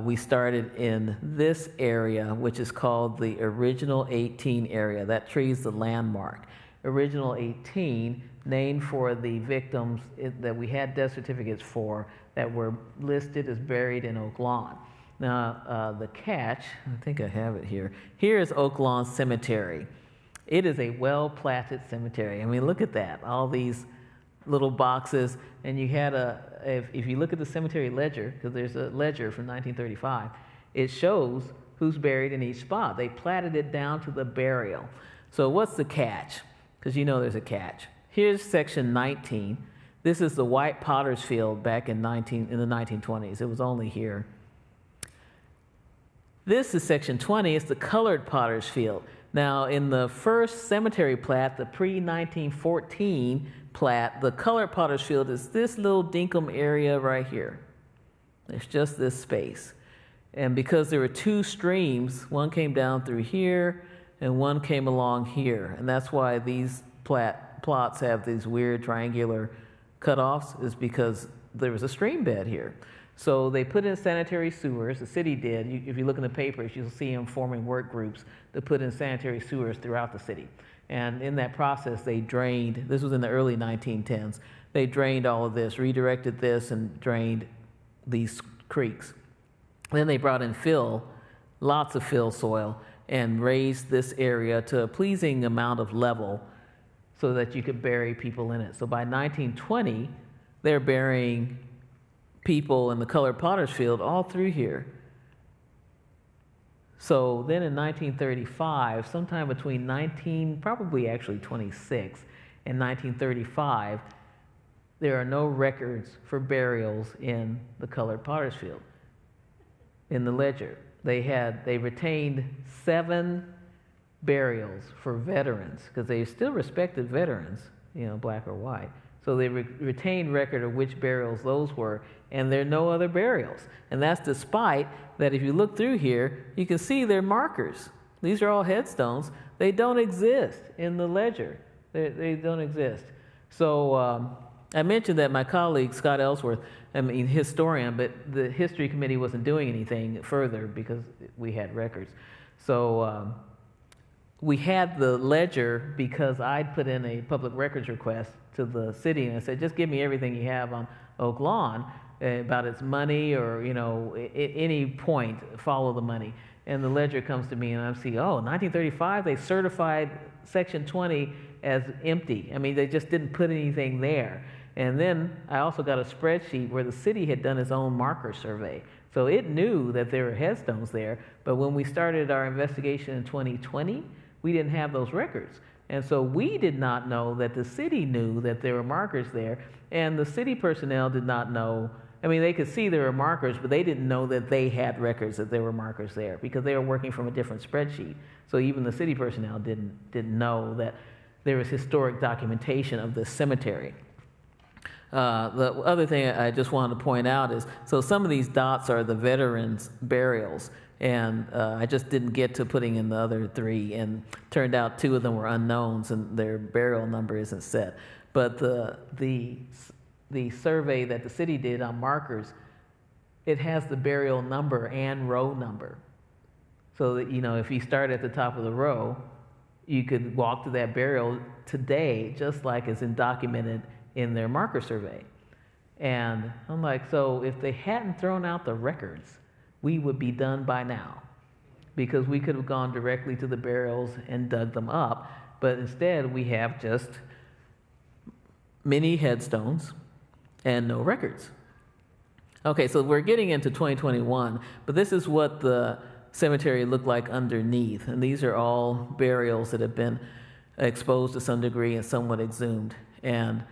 Speaker 2: we started in this area, which is called the Original 18 area. That tree is the landmark. Original 18, named for the victims that we had death certificates for that were listed as buried in Oaklawn. Now, the catch, I think I have it here. Here is Oaklawn Cemetery. It is a well-platted cemetery. I mean, look at that, all these little boxes. And you had if you look at the cemetery ledger, because there's a ledger from 1935, it shows who's buried in each spot. They platted it down to the burial. So what's the catch? Because there's a catch. Here's section 19. This is the white potter's field back in the 1920s. It was only here. This is section 20. It's the colored potter's field. Now, in the first cemetery plat, the pre-1914 plat, the colored potter's field is this little dinkum area right here. It's just this space. And because there were 2 streams, one came down through here, and one came along here. And that's why these plots have these weird triangular cutoffs, is because there was a stream bed here. So they put in sanitary sewers, the city did. If you look in the papers, you'll see them forming work groups to put in sanitary sewers throughout the city. And in that process, they drained, this was in the early 1910s, they drained all of this, redirected this, and drained these creeks. Then they brought in fill, lots of fill soil, and raised this area to a pleasing amount of level so that you could bury people in it. So by 1920, they're burying people in the colored potter's field all through here. So then in 1935, sometime between probably actually 26 and 1935, there are no records for burials in the colored potter's field. In the ledger, they retained 7 burials for veterans, because they still respected veterans, black or white. So they retained record of which burials those were, and there are no other burials. And that's despite that if you look through here, you can see they're markers. These are all headstones. They don't exist in the ledger. They don't exist. So I mentioned that my colleague, Scott Ellsworth, I mean, historian, but the history committee wasn't doing anything further because we had records. So we had the ledger because I'd put in a public records request to the city, and I said, just give me everything you have on Oaklawn about its money or, you know, any point, follow the money. And the ledger comes to me, and I see, oh, 1935, they certified Section 20 as empty. I mean, they just didn't put anything there. And then I also got a spreadsheet where the city had done its own marker survey. So it knew that there were headstones there, but when we started our investigation in 2020, we didn't have those records. And so we did not know that the city knew that there were markers there, and the city personnel did not know. I mean, they could see there were markers, but they didn't know that they had records that there were markers there because they were working from a different spreadsheet. So even the city personnel didn't know that there was historic documentation of this cemetery. The other thing I just wanted to point out is, so some of these dots are the veterans' burials, and I just didn't get to putting in the other three, and turned out 2 of them were unknowns, and their burial number isn't set. But the survey that the city did on markers, it has the burial number and row number. So that, you know, if you start at the top of the row, you could walk to that burial today, just like it's documented in their marker survey. And I'm like, so if they hadn't thrown out the records, we would be done by now, because we could have gone directly to the burials and dug them up. But instead, we have just many headstones and no records. Okay, so we're getting into 2021, but this is what the cemetery looked like underneath. And these are all burials that have been exposed to some degree and somewhat exhumed. And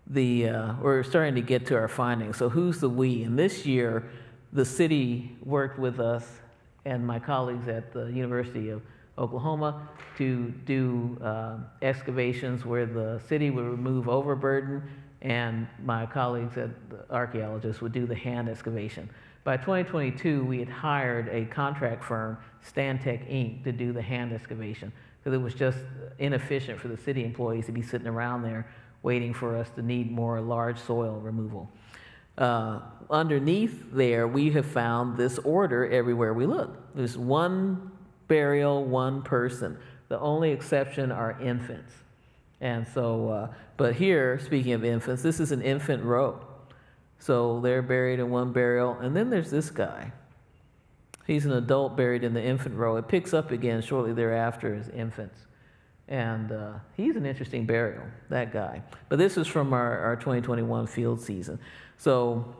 Speaker 2: we're starting to get to our findings. So who's the we? And this year, the city worked with us and my colleagues at the University of Oklahoma to do excavations where the city would remove overburden, and my colleagues at the archaeologists would do the hand excavation. By 2022, we had hired a contract firm, Stantec Inc., to do the hand excavation, because it was just inefficient for the city employees to be sitting around there waiting for us to need more large soil removal. Underneath there, we have found this order everywhere we look. There's one burial, one person. The only exception are infants. And so, but here, speaking of infants, this is an infant row. So they're buried in one burial, and then there's this guy. He's an adult buried in the infant row. It picks up again shortly thereafter as infants. And he's an interesting burial, that guy. But this is from our 2021 field season. So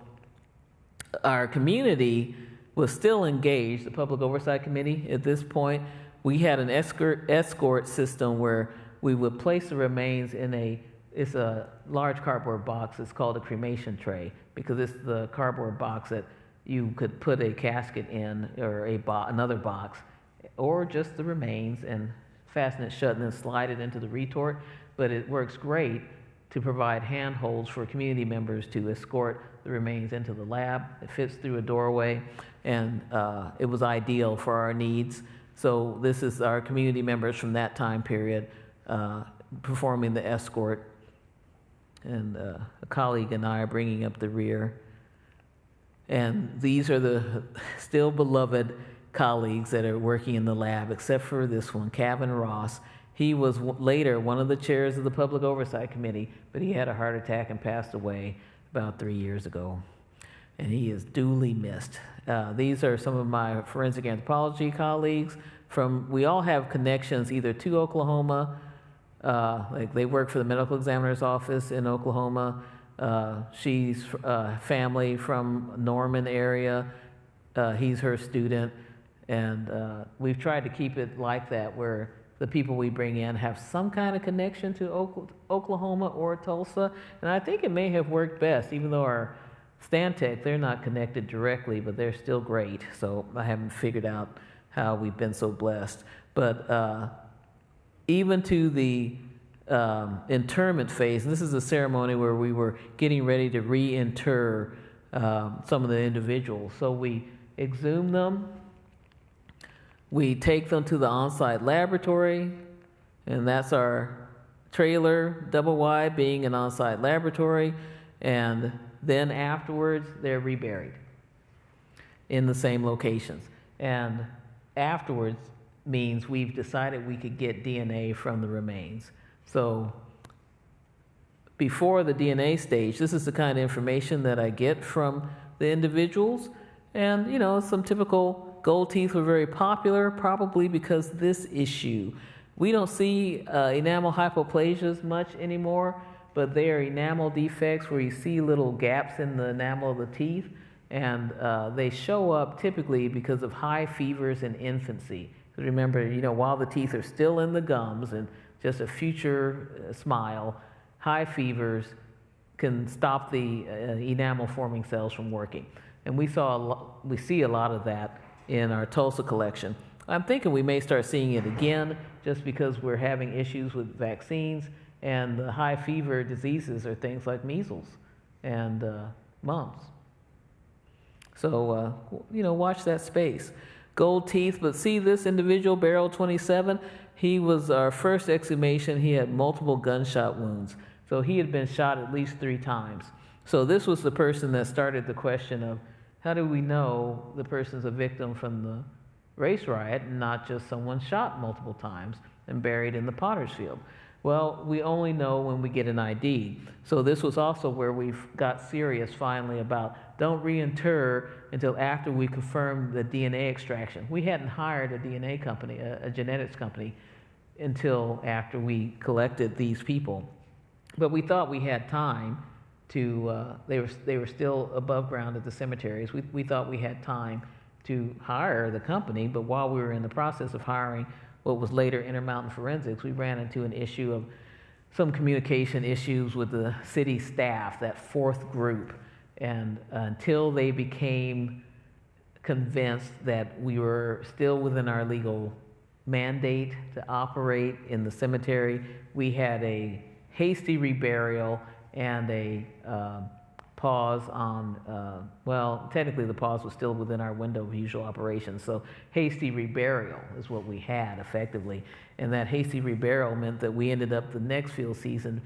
Speaker 2: our community was still engaged, the Public Oversight Committee at this point. We had an escort system where we would place the remains in it's a large cardboard box. It's called a cremation tray, because it's the cardboard box that you could put a casket in, or another box, or just the remains, and fasten it shut and then slide it into the retort. But it works great to provide handholds for community members to escort the remains into the lab. It fits through a doorway, and it was ideal for our needs. So this is our community members from that time period performing the escort. And a colleague and I are bringing up the rear. And these are the still beloved colleagues that are working in the lab, except for this one, Kevin Ross. He was later one of the chairs of the Public Oversight Committee, but he had a heart attack and passed away about 3 years ago. And he is duly missed. These are some of my forensic anthropology colleagues. We all have connections either to Oklahoma, like they work for the medical examiner's office in Oklahoma. She's family from Norman area. He's her student. And we've tried to keep it like that, where the people we bring in have some kind of connection to Oklahoma or Tulsa. And I think it may have worked best, even though our Stantec, they're not connected directly, but they're still great. So I haven't figured out how we've been so blessed. But even to the interment phase, and this is a ceremony where we were getting ready to reinter some of the individuals. So we exhume them. We take them to the on-site laboratory, and that's our trailer, double wide, being an on-site laboratory, and then afterwards they're reburied in the same locations. And afterwards means we've decided we could get DNA from the remains. So before the DNA stage, this is the kind of information that I get from the individuals. And, you know, some typical gold teeth were very popular, probably because this issue. We don't see enamel hypoplasias much anymore, but they are enamel defects where you see little gaps in the enamel of the teeth, and they show up typically because of high fevers in infancy. Because remember, you know, while the teeth are still in the gums and just a future smile, high fevers can stop the enamel forming cells from working. And we see a lot of that in our Tulsa collection. I'm thinking we may start seeing it again just because we're having issues with vaccines, and the high fever diseases are things like measles and mumps. So, you know, watch that space. Gold teeth, but see this individual, barrel 27, he was our first exhumation. He had multiple gunshot wounds. So he had been shot at least 3 times. So this was the person that started the question of, how do we know the person's a victim from the race riot and not just someone shot multiple times and buried in the potter's field? Well, we only know when we get an ID. So this was also where we got serious finally about don't reinter until after we confirmed the DNA extraction. We hadn't hired a DNA company, a genetics company, until after we collected these people. But we thought we had time to, they were still above ground at the cemeteries. We thought we had time to hire the company, but while we were in the process of hiring what was later Intermountain Forensics, we ran into an issue of some communication issues with the city staff, that 4th group. And until they became convinced that we were still within our legal mandate to operate in the cemetery, we had a hasty reburial and a pause on, well, technically the pause was still within our window of usual operations. So hasty reburial is what we had effectively. And that hasty reburial meant that we ended up the next field season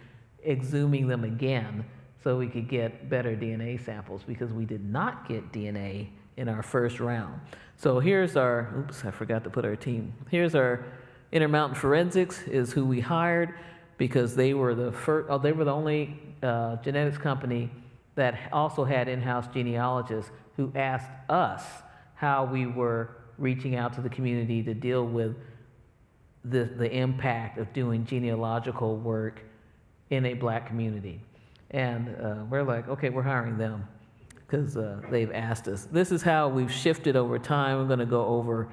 Speaker 2: exhuming them again so we could get better DNA samples, because we did not get DNA in our first round. So here's our, oops, I forgot to put our team. Here's our Intermountain Forensics is who we hired, because they were the first, they were the only genetics company that also had in-house genealogists who asked us how we were reaching out to the community to deal with the impact of doing genealogical work in a black community. And we're like, okay, we're hiring them because they've asked us. This is how we've shifted over time. I'm going to go over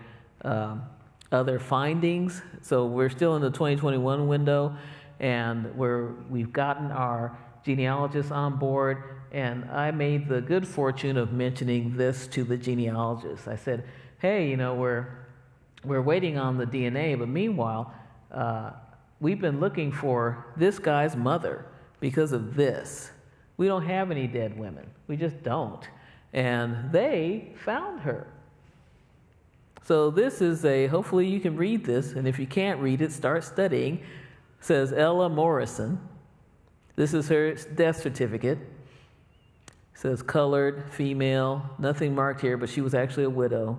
Speaker 2: other findings. So we're still in the 2021 window, and we've gotten our genealogists on board, and I made the good fortune of mentioning this to the genealogist. I said, hey, you know, we're waiting on the DNA, but meanwhile, we've been looking for this guy's mother because of this. We don't have any dead women. We just don't. And they found her. So this is hopefully you can read this, and if you can't read it, start studying. It says Ella Morrison. This is her death certificate. It says colored, female, nothing marked here, but she was actually a widow.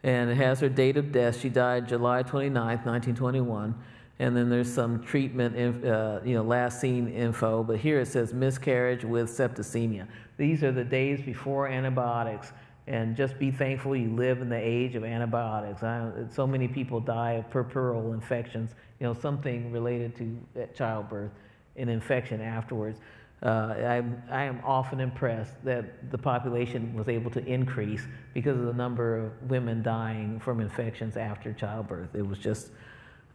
Speaker 2: And it has her date of death. She died July 29th, 1921. And then there's some treatment, last seen info. But here it says miscarriage with septicemia. These are the days before antibiotics. And just be thankful you live in the age of antibiotics. So many people die of puerperal infections, something related to childbirth, an infection afterwards. I am often impressed that the population was able to increase because of the number of women dying from infections after childbirth. It was just,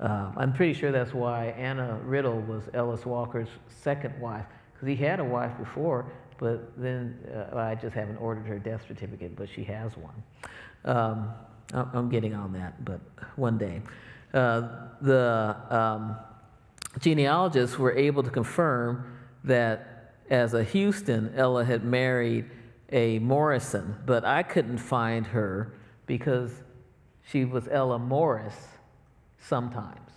Speaker 2: I'm pretty sure that's why Anna Riddle was Ellis Walker's second wife, because he had a wife before, but then I just haven't ordered her death certificate, but she has one. I'm getting on that, but one day. The genealogists were able to confirm that as a Houston, Ella had married a Morrison, but I couldn't find her because she was Ella Morris sometimes,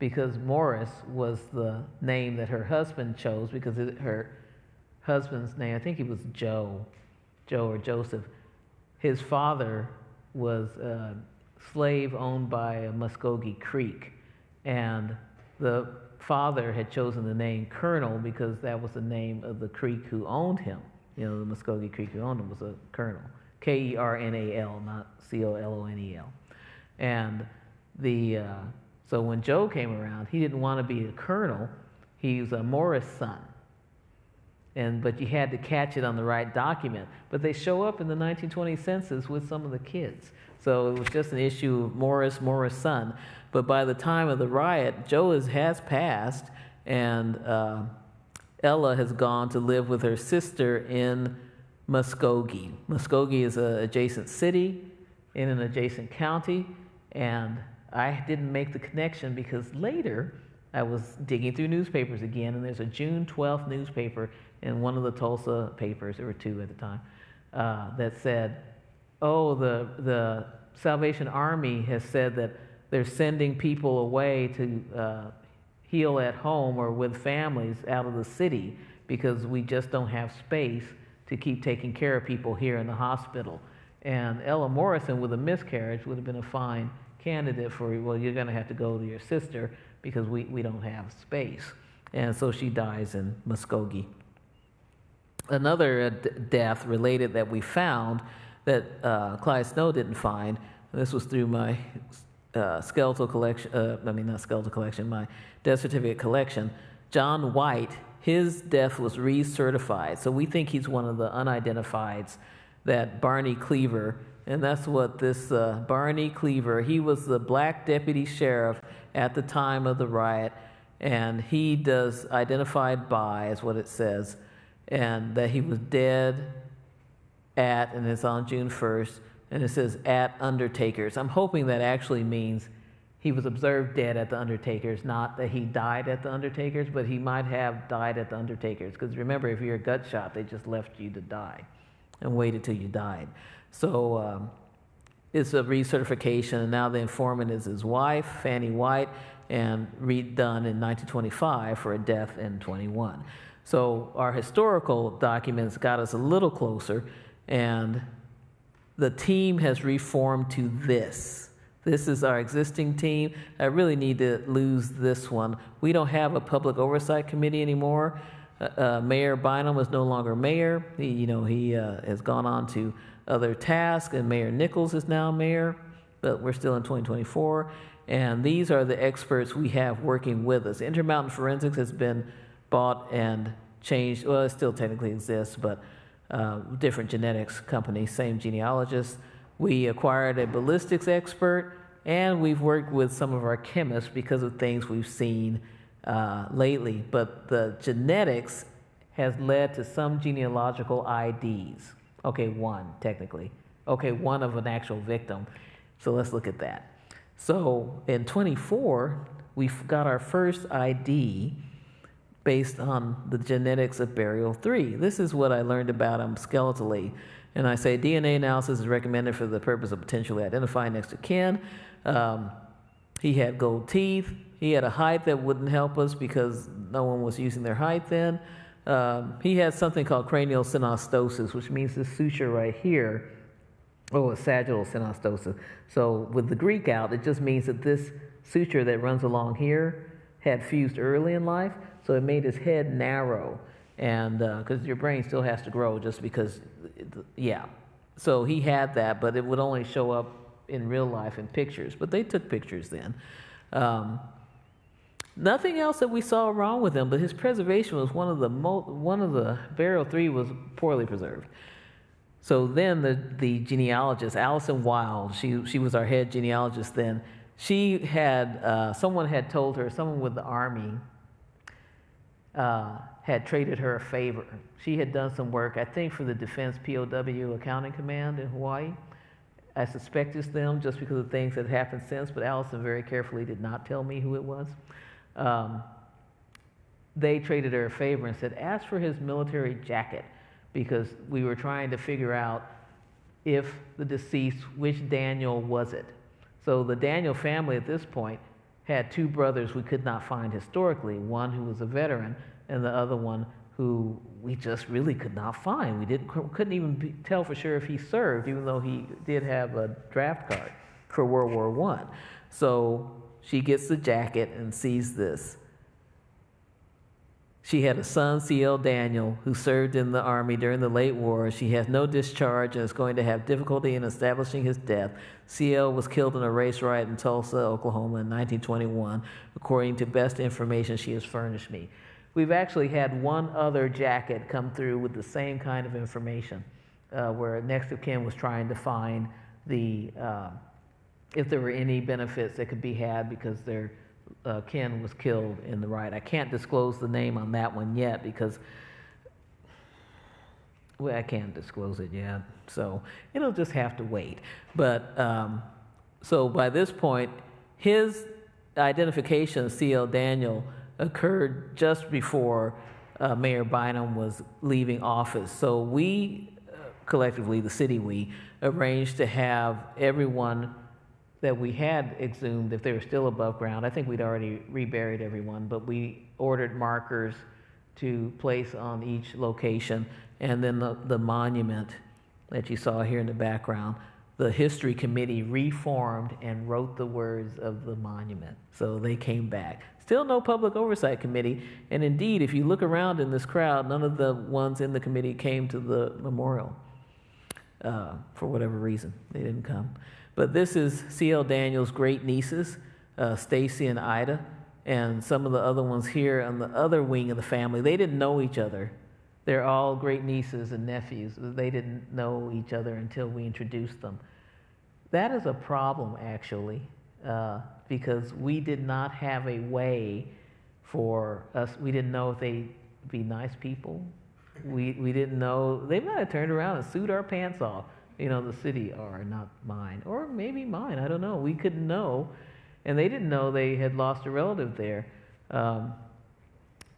Speaker 2: because Morris was the name that her husband chose, because her husband's name, I think he was Joe or Joseph. His father was a slave owned by a Muskogee Creek, and the father had chosen the name Colonel because that was the name of the Creek who owned him. The Muskogee Creek who owned him was a colonel. Kernal, not Colonel. And so when Joe came around, he didn't want to be a colonel. He was a Morris son. But you had to catch it on the right document. But they show up in the 1920 census with some of the kids. So it was just an issue of Morris son. But by the time of the riot, Joe has passed, and Ella has gone to live with her sister in Muskogee. Muskogee is an adjacent city in an adjacent county, and I didn't make the connection because later I was digging through newspapers again, and there's a June 12th newspaper in one of the Tulsa papers, there were two at the time, that said, oh, the Salvation Army has said that they're sending people away to heal at home or with families out of the city because we just don't have space to keep taking care of people here in the hospital. And Ella Morrison, with a miscarriage, would have been a fine candidate for, well, you're going to have to go to your sister because we don't have space. And so she dies in Muskogee. Another death related that we found that Clyde Snow didn't find, and this was through my skeletal collection, not skeletal collection, my death certificate collection. John White, his death was recertified. So we think he's one of the unidentifieds that Barney Cleaver, and that's what this Barney Cleaver, he was the black deputy sheriff at the time of the riot, and he does identified by, is what it says, and that he was dead at, and it's on June 1st, and it says at Undertaker's. I'm hoping that actually means he was observed dead at the Undertaker's, not that he died at the Undertaker's, but he might have died at the Undertaker's, because remember, if you're a gut shot, they just left you to die and waited till you died. So it's a recertification, and now the informant is his wife, Fannie White, and redone in 1925 for a death in 21. So our historical documents got us a little closer, and the team has reformed to this. This is our existing team. I really need to lose this one. We don't have a public oversight committee anymore. Mayor Bynum is no longer mayor. He has gone on to other tasks, and Mayor Nichols is now mayor, but we're still in 2024. And these are the experts we have working with us. Intermountain Forensics has been bought and changed. Well, it still technically exists, but different genetics company, same genealogist. We acquired a ballistics expert, and we've worked with some of our chemists because of things we've seen lately. But the genetics has led to some genealogical IDs. Okay, one, technically. Okay, one of an actual victim. So let's look at that. So in 24, we've got our first ID based on the genetics of burial 3. This is what I learned about him skeletally. And I say DNA analysis is recommended for the purpose of potentially identifying next of kin. He had gold teeth. He had a height that wouldn't help us because no one was using their height then. He had something called cranial synostosis, which means this suture right here, a sagittal synostosis. So with the Greek out, it just means that this suture that runs along here had fused early in life, so it made his head narrow. And because your brain still has to grow just because, So he had that, but it would only show up in real life in pictures. But they took pictures then. Nothing else that we saw wrong with him, but his preservation was one of the burial 3 was poorly preserved. So then the genealogist, Allison Wild, she was our head genealogist then. She had, someone had told her, someone with the Army had traded her a favor. She had done some work, I think, for the Defense POW Accounting Command in Hawaii. I suspect it's them just because of things that happened since, but Allison very carefully did not tell me who it was. They traded her a favor and said, ask for his military jacket, because we were trying to figure out if the deceased, which Daniel was it. So the Daniel family at this point had two brothers we could not find historically, one who was a veteran and the other one who we just really could not find. We couldn't even tell for sure if he served, even though he did have a draft card for World War I. So she gets the jacket and sees this. She had a son, C.L. Daniel, who served in the Army during the late war. She has no discharge and is going to have difficulty in establishing his death. C.L. was killed in a race riot in Tulsa, Oklahoma in 1921, according to best information she has furnished me. We've actually had one other jacket come through with the same kind of information, where next of kin was trying to find if there were any benefits that could be had because their kin was killed in the riot. I can't disclose the name on that one yet because, well, I can't disclose it yet, so it'll just have to wait. But so by this point, his identification of C.L. Daniel occurred just before Mayor Bynum was leaving office. So we, collectively, the city, we arranged to have everyone that we had exhumed, if they were still above ground. I think we'd already reburied everyone, but we ordered markers to place on each location. And then the monument that you saw here in the background, the history committee reformed and wrote the words of the monument. So they came back. Still no public oversight committee. And indeed, if you look around in this crowd, none of the ones in the committee came to the memorial for whatever reason. They didn't come. But this is C.L. Daniel's great nieces, Stacy and Ida, and some of the other ones here on the other wing of the family. They didn't know each other. They're all great nieces and nephews. They didn't know each other until we introduced them. That is a problem, actually, because we did not have a way for us. We didn't know if they'd be nice people. We didn't know. They might have turned around and sued our pants off. You know, the city, or not mine, or maybe mine, I don't know. We couldn't know, and they didn't know they had lost a relative there. I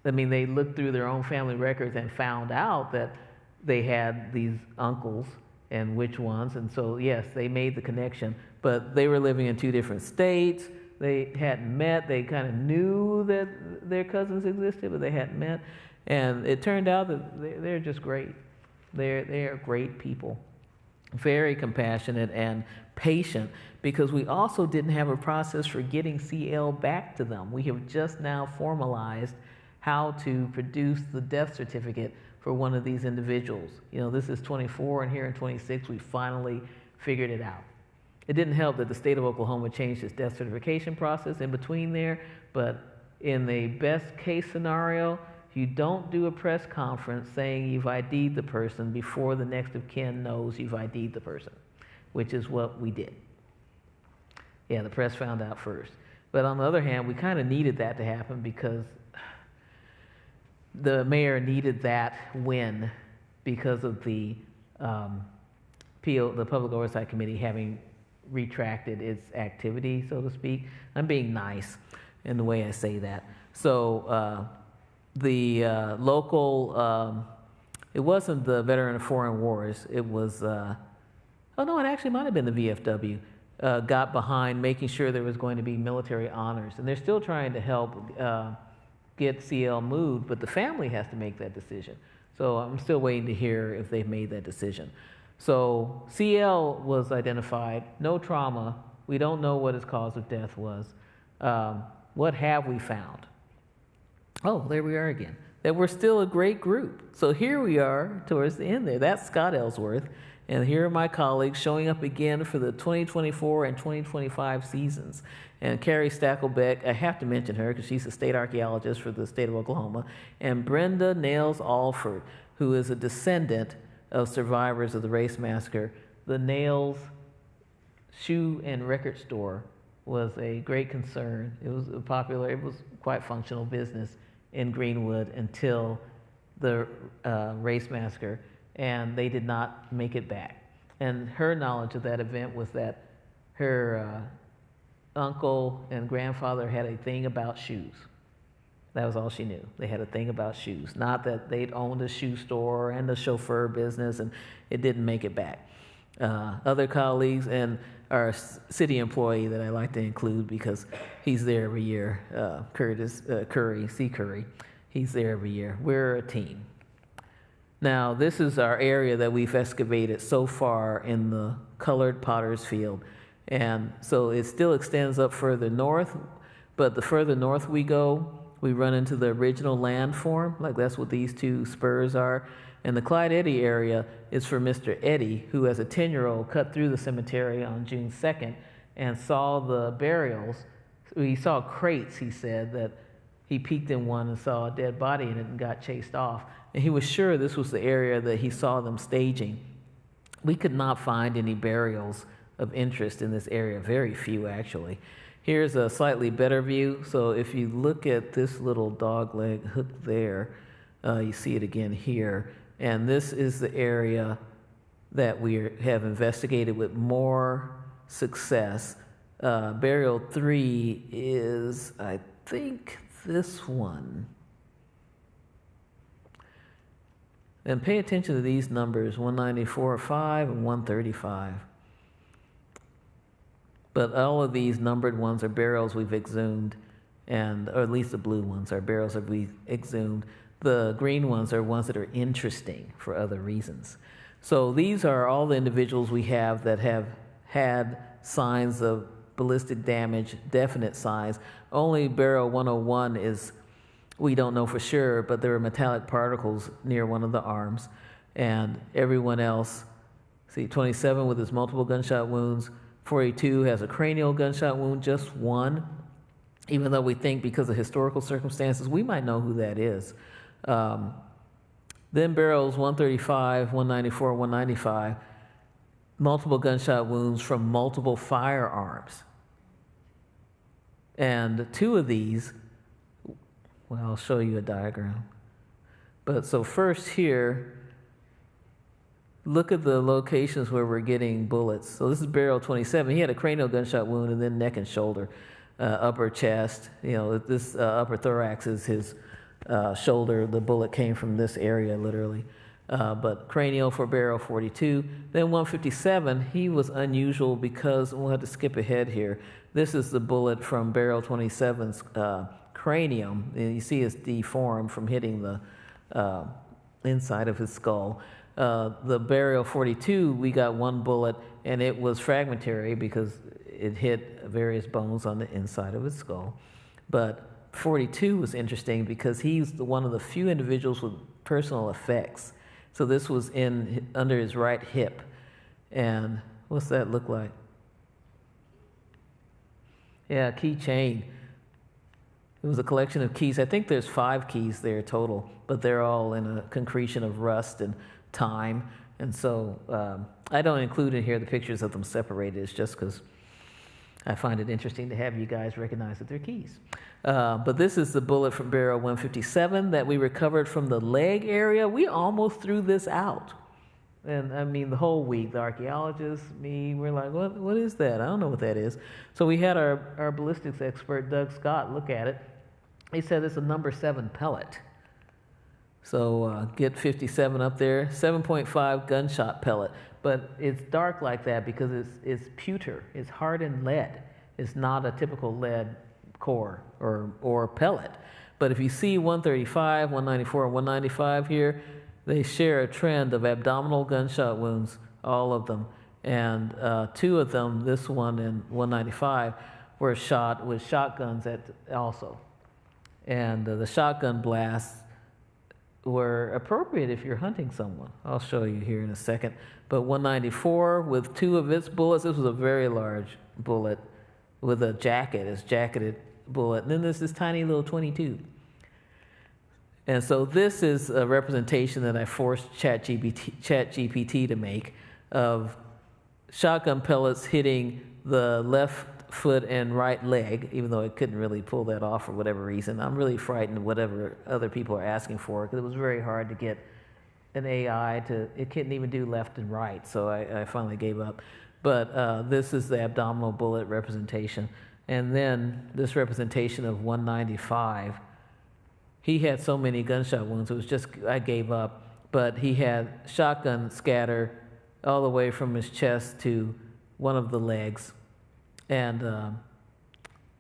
Speaker 2: mean, they looked through their own family records and found out that they had these uncles and which ones, and so, yes, they made the connection, but they were living in two different states. They hadn't met. They kind of knew that their cousins existed, but they hadn't met, and it turned out that they're just great. They are great people. Very compassionate and patient, because we also didn't have a process for getting CL back to them. We have just now formalized how to produce the death certificate for one of these individuals. You know, this is 24, and here in 26, we finally figured it out. It didn't help that the state of Oklahoma changed its death certification process in between there, but in the best case scenario, you don't do a press conference saying you've ID'd the person before the next of kin knows you've ID'd the person, which is what we did. Yeah, the press found out first. But on the other hand, we kind of needed that to happen because the mayor needed that win because of the the Public Oversight Committee having retracted its activity, so to speak. I'm being nice in the way I say that. So the local, it wasn't the Veteran of Foreign Wars, it was, oh no, it actually might have been the VFW, got behind making sure there was going to be military honors. And they're still trying to help get CL moved, but the family has to make that decision. So I'm still waiting to hear if they've made that decision. So CL was identified, no trauma. We don't know what his cause of death was. What have we found? Oh, there we are again. That we're still a great group. So here we are towards the end there. That's Scott Ellsworth. And here are my colleagues showing up again for the 2024 and 2025 seasons. And Carrie Stackelbeck, I have to mention her because she's a state archaeologist for the state of Oklahoma. And Brenda Nails Alford, who is a descendant of survivors of the Race Massacre. The Nails shoe and record store was a great concern. It was it was quite functional business in Greenwood until the Race Massacre, and they did not make it back. And her knowledge of that event was that her uncle and grandfather had a thing about shoes. That was all she knew. They had a thing about shoes. Not that they'd owned a shoe store and a chauffeur business, and it didn't make it back. Other colleagues, and our city employee that I like to include because he's there every year, Curtis Curry, C. Curry. He's there every year. We're a team. Now, this is our area that we've excavated so far in the colored potter's field. And so it still extends up further north, but the further north we go, we run into the original landform, like that's what these two spurs are. And the Clyde Eddy area is for Mr. Eddy, who as a 10-year-old cut through the cemetery on June 2nd and saw the burials. He saw crates, he said, that he peeked in one and saw a dead body in it and got chased off. And he was sure this was the area that he saw them staging. We could not find any burials of interest in this area, very few actually. Here's a slightly better view. So if you look at this little dog leg hook there, you see it again here. And this is the area that we have investigated with more success. Burial 3 is, I think, this one. And pay attention to these numbers, 194.5 and 135. But all of these numbered ones are burials we've exhumed, or at least the blue ones are burials that we've exhumed. The green ones are ones that are interesting for other reasons. So these are all the individuals we have that have had signs of ballistic damage, definite signs. Only burial 101 is, we don't know for sure, but there were metallic particles near one of the arms. And everyone else, see 27 with his multiple gunshot wounds, 42 has a cranial gunshot wound, just one. Even though we think because of historical circumstances, we might know who that is. Then barrels 135, 194, 195, multiple gunshot wounds from multiple firearms. And two of these, well, I'll show you a diagram. But so first here, look at the locations where we're getting bullets. So this is barrel 27. He had a cranial gunshot wound and then neck and shoulder, upper chest. This upper thorax is his shoulder. The bullet came from this area, literally. But cranial for barrel 42. Then 157, he was unusual because, we'll have to skip ahead here. This is the bullet from barrel 27's cranium. And you see it's deformed from hitting the inside of his skull. The burial 42, we got one bullet, and it was fragmentary because it hit various bones on the inside of his skull. But 42 was interesting because he's one of the few individuals with personal effects. So this was under his right hip. And what's that look like? Yeah, keychain. It was a collection of keys. I think there's 5 keys there total, but they're all in a concretion of rust and time. And so I don't include in here the pictures of them separated. It's just because I find it interesting to have you guys recognize that they're keys. But this is the bullet from barrel 157 that we recovered from the leg area. We almost threw this out. And I mean, the whole week, the archaeologists, me, we're like, what is that? I don't know what that is. So we had our ballistics expert, Doug Scott, look at it. He said it's a number 7 pellet. So get 57 up there, 7.5 gunshot pellet. But it's dark like that because it's pewter. It's hardened lead. It's not a typical lead core or pellet. But if you see 135, 194, and 195 here, they share a trend of abdominal gunshot wounds, all of them. And 2 of them, this one and 195, were shot with shotguns also. And the shotgun blasts were appropriate if you're hunting someone. I'll show you here in a second. But 194, with 2 of its bullets, this was a very large bullet with a jacket, it's jacketed bullet. And then there's this tiny little 22. And so this is a representation that I forced ChatGPT to make of shotgun pellets hitting the left foot and right leg, even though it couldn't really pull that off for whatever reason. I'm really frightened of whatever other people are asking for because it was very hard to get an AI it couldn't even do left and right, so I finally gave up. But this is the abdominal bullet representation. And then this representation of 195. He had so many gunshot wounds, it was just, I gave up. But he had shotgun scatter all the way from his chest to
Speaker 5: one of the legs, and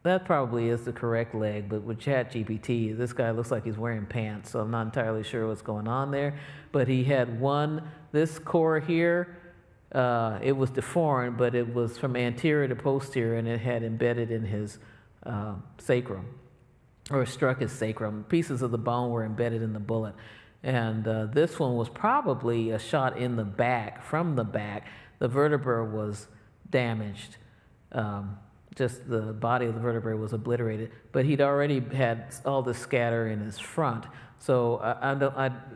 Speaker 5: that probably is the correct leg, but with ChatGPT, this guy looks like he's wearing pants, so I'm not entirely sure what's going on there. But he had this core here, it was deformed, but it was from anterior to posterior, and it had embedded in his sacrum, or struck his sacrum. Pieces of the bone were embedded in the bullet. And this one was probably a shot in the back, from the back. The vertebra was damaged. Just the body of the vertebrae was obliterated, but he'd already had all this scatter in his front. So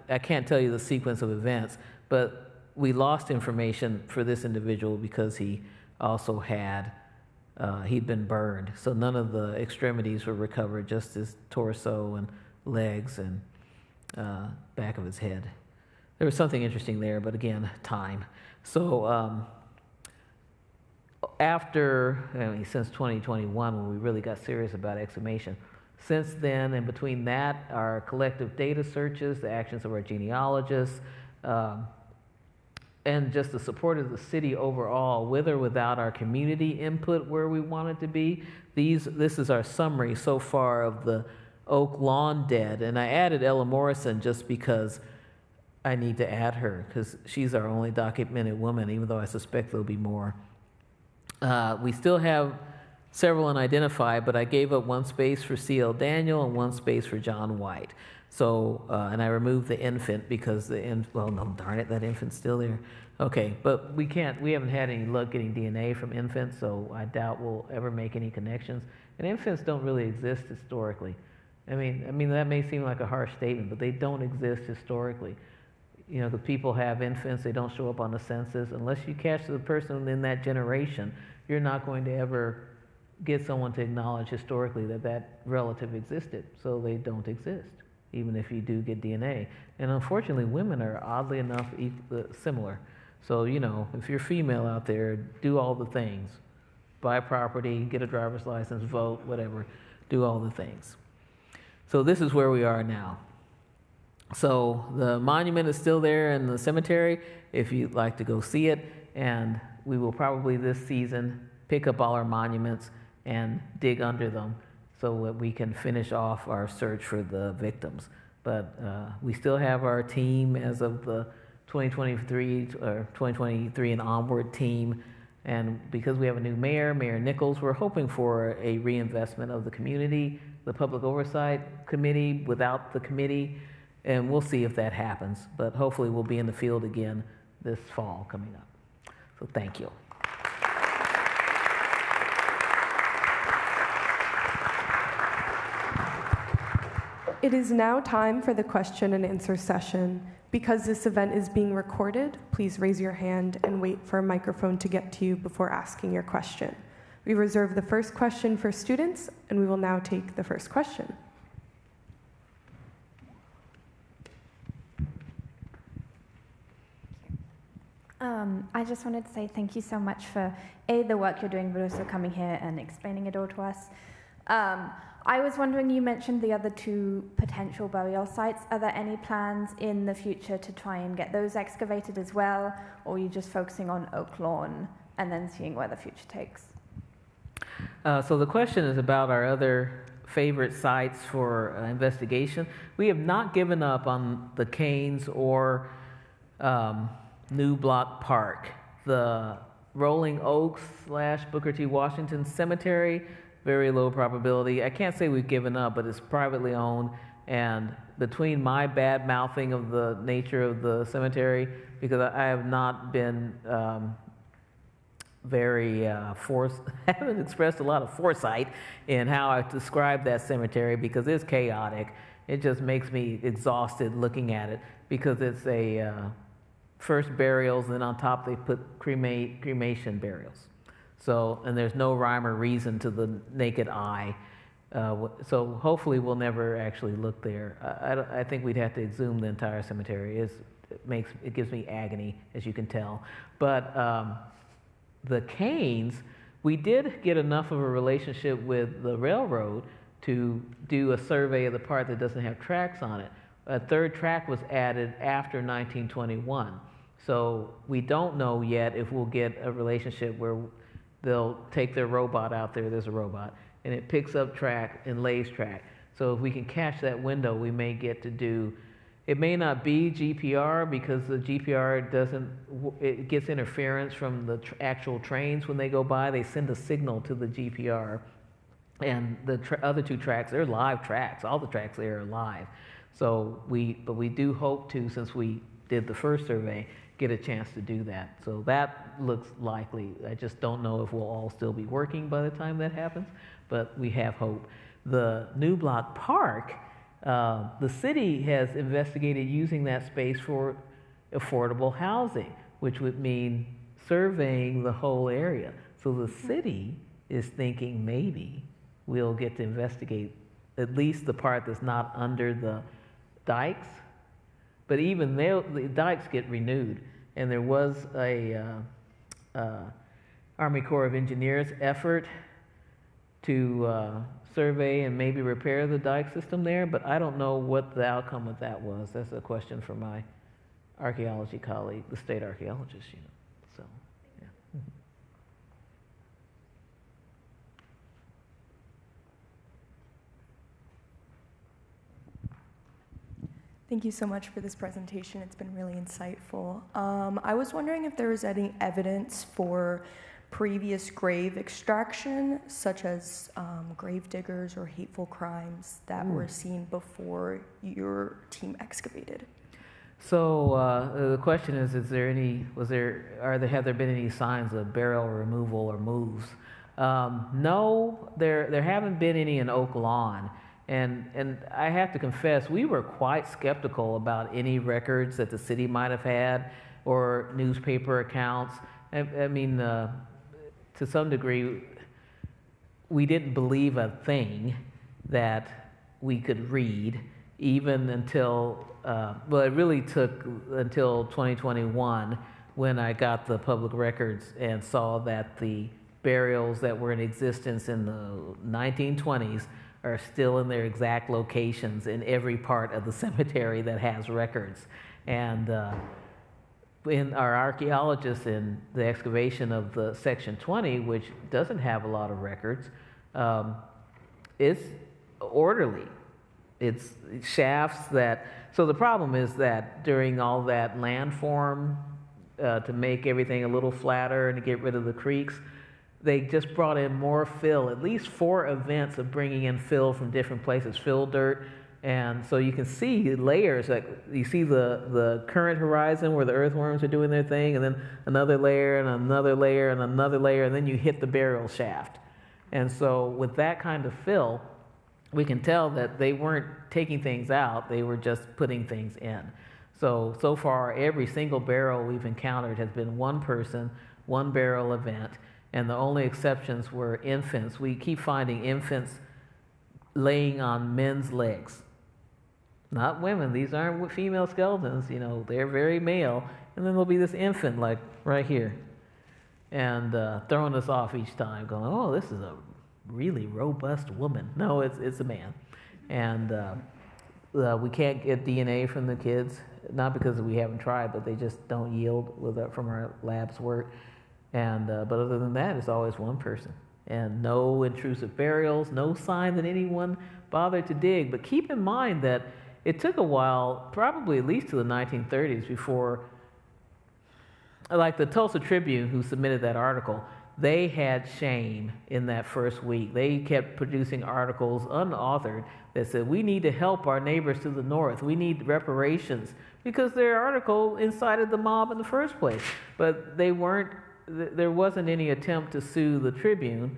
Speaker 5: I can't tell you the sequence of events, but we lost information for this individual because he also had, he'd been burned. So none of the extremities were recovered, just his torso and legs and back of his head. There was something interesting there, but again, time. So since 2021, when we really got serious about exhumation, since then, and between that, our collective data searches, the actions of our genealogists, and just the support of the city overall, with or without our community input where we want it to be, this is our summary so far of the Oaklawn dead. And I added Ella Morrison just because I need to add her, because she's our only documented woman, even though I suspect there'll be more. We still have several unidentified, but I gave up one space for C.L. Daniel and one space for John White. So, and I removed the infant because darn it, that infant's still there. Okay, but we haven't had any luck getting DNA from infants, so I doubt we'll ever make any connections. And infants don't really exist historically. I mean that may seem like a harsh statement, but they don't exist historically. You know, the people have infants, they don't show up on the census. Unless you catch the person in that generation, you're not going to ever get someone to acknowledge historically that relative existed. So they don't exist, even if you do get DNA. And unfortunately, women are oddly enough similar. So, you know, if you're female out there, do all the things. Buy property, get a driver's license, vote, whatever. Do all the things. So this is where we are now. So the monument is still there in the cemetery if you'd like to go see it, and we will probably this season pick up all our monuments and dig under them so that we can finish off our search for the victims. But we still have our team as of the 2023 or 2023 and onward team, and because we have a new mayor, Mayor Nichols, we're hoping for a reinvestment of the community, the public oversight committee without the committee. And we'll see if that happens, but hopefully we'll be in the field again this fall coming up. So thank you.
Speaker 6: It is now time for the question and answer session. Because this event is being recorded, please raise your hand and wait for a microphone to get to you before asking your question. We reserve the first question for students, and we will now take the first question.
Speaker 7: I just wanted to say thank you so much for the work you're doing, but also coming here and explaining it all to us. I was wondering, you mentioned the other two potential burial sites. Are there any plans in the future to try and get those excavated as well, or are you just focusing on Oaklawn and then seeing where the future takes?
Speaker 5: So the question is about our other favorite sites for investigation. We have not given up on the Canes or New Block Park. The Rolling Oaks / Booker T. Washington Cemetery, very low probability. I can't say we've given up, but it's privately owned. And between my bad mouthing of the nature of the cemetery, because I have not been I haven't expressed a lot of foresight in how I describe that cemetery because it's chaotic. It just makes me exhausted looking at it because it's a first burials, and then on top they put cremation burials. So, and there's no rhyme or reason to the naked eye. So hopefully we'll never actually look there. I think we'd have to exhume the entire cemetery. It gives me agony, as you can tell. But the Canes, we did get enough of a relationship with the railroad to do a survey of the part that doesn't have tracks on it. A third track was added after 1921. So we don't know yet if we'll get a relationship where they'll take their robot out there, there's a robot, and it picks up track and lays track. So if we can catch that window, we may get to do, it may not be GPR because the GPR doesn't, it gets interference from the actual trains when they go by. They send a signal to the GPR. And the other two tracks, they're live tracks. All the tracks there are live. So but we do hope to, since we did the first survey, get a chance to do that. So that looks likely. I just don't know if we'll all still be working by the time that happens, but we have hope. The New Block Park, the city has investigated using that space for affordable housing, which would mean surveying the whole area. So the city is thinking maybe we'll get to investigate at least the part that's not under the dikes. But even the dikes get renewed. And there was a Army Corps of Engineers effort to survey and maybe repair the dike system there, but I don't know what the outcome of that was. That's a question for my archaeology colleague, the state archaeologist, So, yeah.
Speaker 6: Thank you so much for this presentation. It's been really insightful. I was wondering if there was any evidence for previous grave extraction, such as grave diggers or hateful crimes that were seen before your team excavated.
Speaker 5: So the question is have there been any signs of burial removal or moves? No, there haven't been any in Oaklawn. And I have to confess, we were quite skeptical about any records that the city might have had or newspaper accounts. I mean, to some degree, we didn't believe a thing that we could read even until, it really took until 2021 when I got the public records and saw that the burials that were in existence in the 1920s are still in their exact locations in every part of the cemetery that has records. And in our archaeologists in the excavation of the Section 20, which doesn't have a lot of records, it's orderly. It's shafts that, so the problem is that during all that landform to make everything a little flatter and to get rid of the creeks, they just brought in more fill, at least 4 events of bringing in fill from different places, fill dirt. And so you can see layers, like you see the current horizon where the earthworms are doing their thing, and then another layer and another layer and another layer, and then you hit the burial shaft. And so with that kind of fill, we can tell that they weren't taking things out, they were just putting things in. So far, every single burial we've encountered has been one person, one burial event, and the only exceptions were infants. We keep finding infants laying on men's legs. Not women, these aren't female skeletons, they're very male. And then there'll be this infant like right here and throwing us off each time going, oh, this is a really robust woman. No, it's a man. And we can't get DNA from the kids, not because we haven't tried, but they just don't yield from our lab's work. And but other than that, it's always one person. And no intrusive burials, no sign that anyone bothered to dig. But keep in mind that it took a while, probably at least to the 1930s, before, like the Tulsa Tribune, who submitted that article, they had shame in that first week. They kept producing articles, unauthored, that said, we need to help our neighbors to the north. We need reparations, because their article incited the mob in the first place. But there wasn't any attempt to sue the Tribune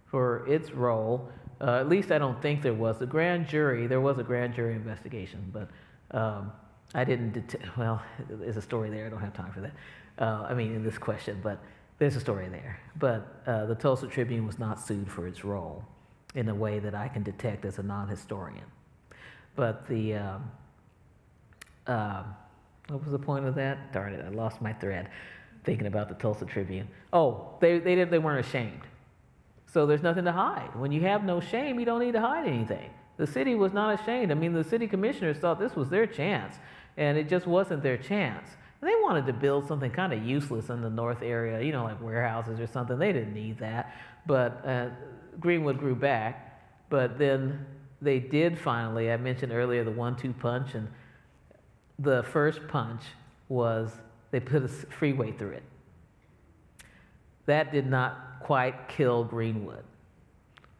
Speaker 5: for its role. At least I don't think there was. There was a grand jury investigation, but I didn't, there's a story there. I don't have time for that. In this question, but there's a story there. But the Tulsa Tribune was not sued for its role in a way that I can detect as a non-historian. But what was the point of that? Darn it, I lost my thread thinking about the Tulsa Tribune. Oh, they weren't ashamed. So there's nothing to hide. When you have no shame, you don't need to hide anything. The city was not ashamed. The city commissioners thought this was their chance, and it just wasn't their chance. And they wanted to build something kind of useless in the north area, you know, like warehouses or something. They didn't need that. But Greenwood grew back. But then they did finally, I mentioned earlier the 1-2 punch, and the first punch was they put a freeway through it. That did not quite kill Greenwood.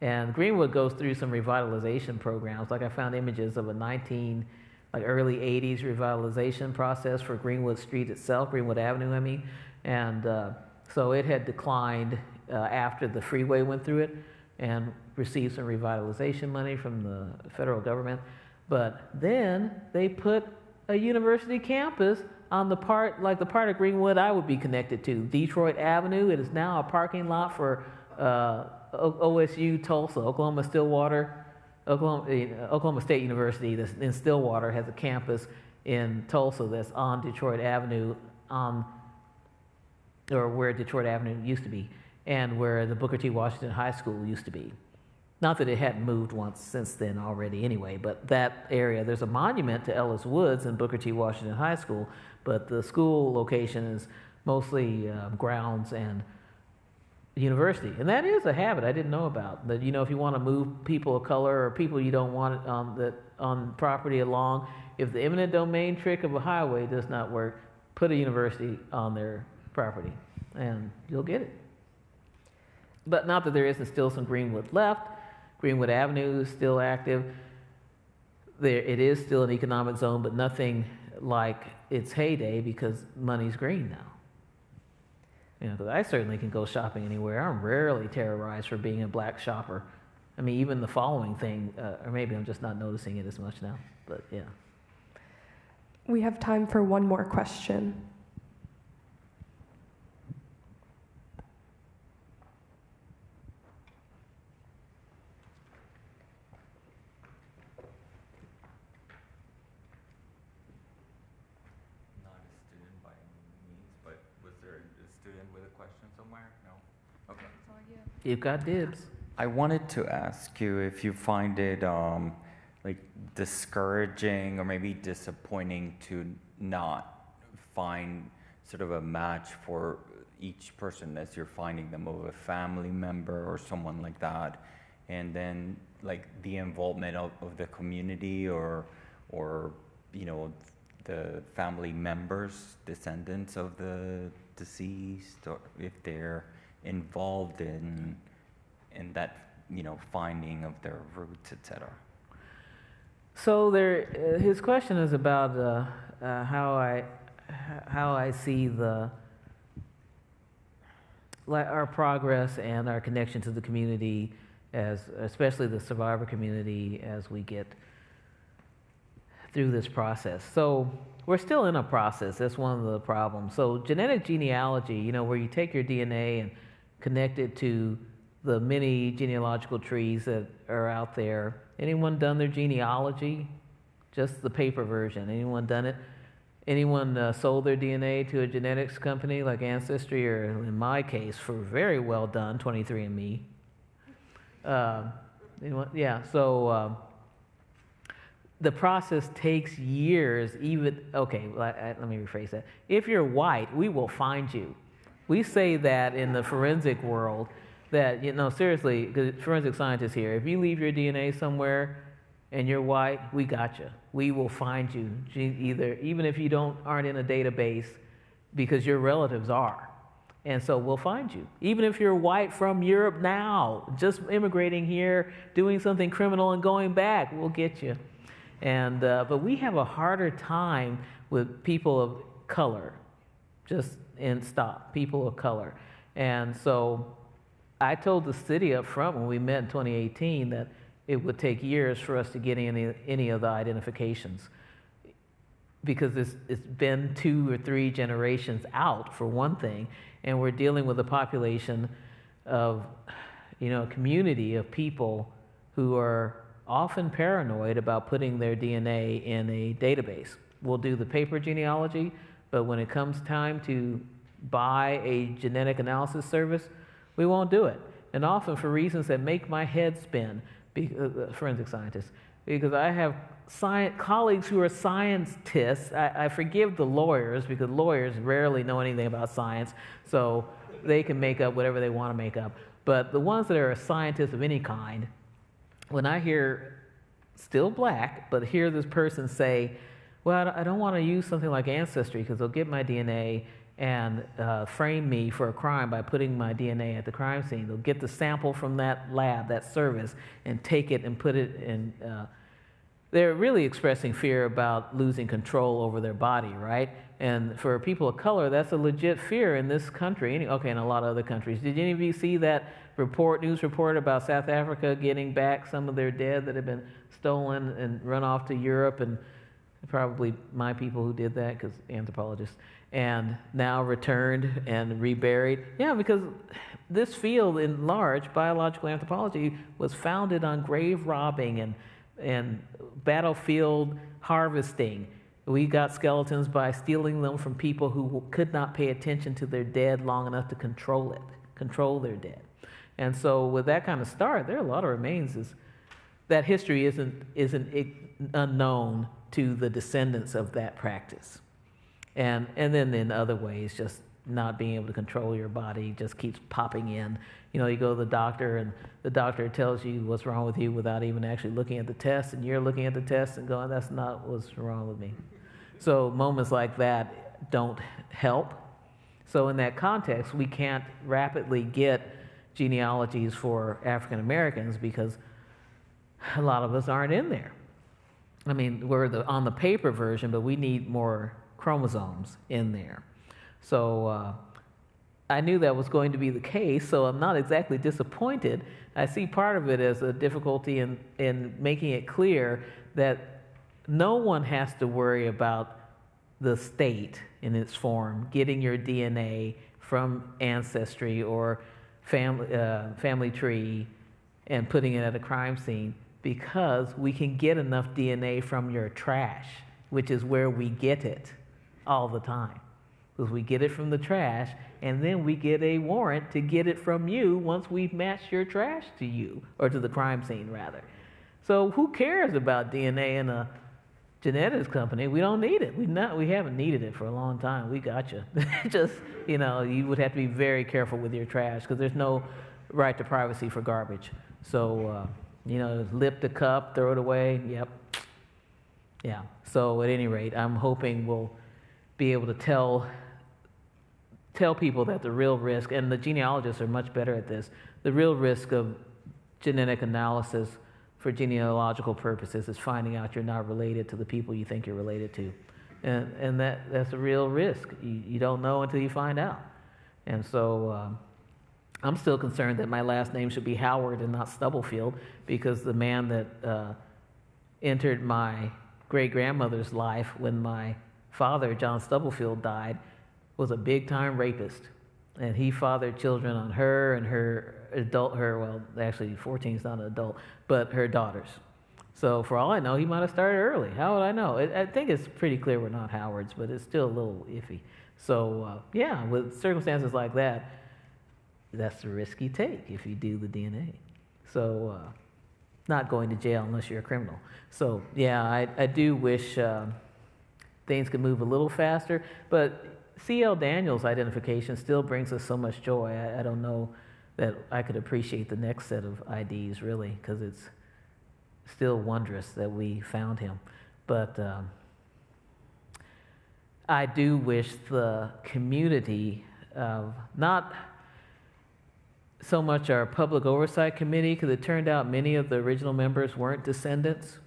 Speaker 5: And Greenwood goes through some revitalization programs. Like I found images of a early 80s revitalization process for Greenwood Street itself, Greenwood Avenue, I mean. And so it had declined after the freeway went through it and received some revitalization money from the federal government. But then they put a university campus on the part of Greenwood I would be connected to, Detroit Avenue. It is now a parking lot for OSU Tulsa, Oklahoma State University that's in Stillwater has a campus in Tulsa that's on Detroit Avenue, or where Detroit Avenue used to be, and where the Booker T. Washington High School used to be. Not that it hadn't moved once since then already anyway, but that area, there's a monument to Ellis Woods and Booker T. Washington High School, but the school location is mostly grounds and university. And that is a habit I didn't know about. That, you know, if you want to move people of color or people you don't want on property along, if the eminent domain trick of a highway does not work, put a university on their property and you'll get it. But not that there isn't still some Greenwood left. Greenwood Avenue is still active. It is still an economic zone, but nothing like its heyday because money's green now. You know, because I certainly can go shopping anywhere. I'm rarely terrorized for being a black shopper. I mean, even the following thing, or maybe I'm just not noticing it as much now, but yeah.
Speaker 6: We have time for one more question.
Speaker 5: You've got dibs.
Speaker 8: I wanted to ask you if you find it like discouraging or maybe disappointing to not find sort of a match for each person as you're finding them, of a family member or someone like that, and then like the involvement of the community or you know, the family members, descendants of the deceased, or if they're involved in that, you know, finding of their roots, etc.
Speaker 5: So his question is about how I see our progress and our connection to the community, especially the survivor community, as we get through this process. So we're still in a process. That's one of the problems. So genetic genealogy, you know, where you take your DNA and connect it to the many genealogical trees that are out there. Anyone done their genealogy? Just the paper version. Anyone done it? Anyone sold their DNA to a genetics company like Ancestry, or in my case, for very well done, 23andMe? Anyone? Yeah, so the process takes years, let me rephrase that. If you're white, we will find you. We say that in the forensic world, that, you know, seriously, because forensic scientists here, if you leave your DNA somewhere and you're white, we got you. We will find you, even if you aren't in a database, because your relatives are. And so we'll find you. Even if you're white from Europe now, just immigrating here, doing something criminal and going back, we'll get you. And but we have a harder time with people of color, people of color. And so I told the city up front when we met in 2018 that it would take years for us to get any of the identifications, because it's been 2 or 3 generations out, for one thing, and we're dealing with a population of, you know, a community of people who are often paranoid about putting their DNA in a database. We'll do the paper genealogy, but when it comes time to buy a genetic analysis service, we won't do it. And often for reasons that make my head spin, forensic scientists, because I have colleagues who are scientists. I forgive the lawyers because lawyers rarely know anything about science, so they can make up whatever they want to make up. But the ones that are scientists of any kind, when I hear, still black, but hear this person say, well, I don't want to use something like Ancestry because they'll get my DNA and frame me for a crime by putting my DNA at the crime scene. They'll get the sample from that lab, that service, and take it and put it in. They're really expressing fear about losing control over their body, right? And for people of color, that's a legit fear in this country. Okay, in a lot of other countries. Did any of you see that news report about South Africa getting back some of their dead that had been stolen and run off to Europe? And probably my people who did that, because anthropologists, and now returned and reburied. Yeah, because this field in large, biological anthropology, was founded on grave robbing and battlefield harvesting. We got skeletons by stealing them from people who could not pay attention to their dead long enough to control their dead. And so with that kind of start, there are a lot of remains. That history isn't unknown to the descendants of that practice. And then in other ways, just not being able to control your body just keeps popping in. You know, you go to the doctor and the doctor tells you what's wrong with you without even actually looking at the test, and you're looking at the test and going, that's not what's wrong with me. So moments like that don't help. So in that context, we can't rapidly get genealogies for African Americans because a lot of us aren't in there. I mean, we're on the paper version, but we need more chromosomes in there. So I knew that was going to be the case, so I'm not exactly disappointed. I see part of it as a difficulty in making it clear that no one has to worry about the state in its form getting your DNA from Ancestry or family tree and putting it at a crime scene, because we can get enough DNA from your trash, which is where we get it all the time. Because we get it from the trash, and then we get a warrant to get it from you once we've matched your trash to you, or to the crime scene, rather. So who cares about DNA in a genetics company? We don't need it. We haven't needed it for a long time. We got you. Just, you would have to be very careful with your trash, because there's no right to privacy for garbage. So, lip the cup, throw it away. Yep. Yeah. So at any rate, I'm hoping we'll be able to tell people that the real risk, and the genealogists are much better at this, the real risk of genetic analysis for genealogical purposes is finding out you're not related to the people you think you're related to. And that's a real risk. You don't know until you find out. And so I'm still concerned that my last name should be Howard and not Stubblefield, because the man that entered my great-grandmother's life when my father, John Stubblefield, died, was a big-time rapist. And he fathered children on her and her 14 is not an adult, but her daughters. So for all I know, he might have started early. How would I know? I think it's pretty clear we're not Howards, but it's still a little iffy. So with circumstances like that, that's the risk you take if you do the DNA. So not going to jail unless you're a criminal. So I do wish things could move a little faster, but C.L. Daniels' identification still brings us so much joy. I don't know that I could appreciate the next set of IDs, really, because it's still wondrous that we found him. But I do wish the community of not so much our public oversight committee, because it turned out many of the original members weren't descendants,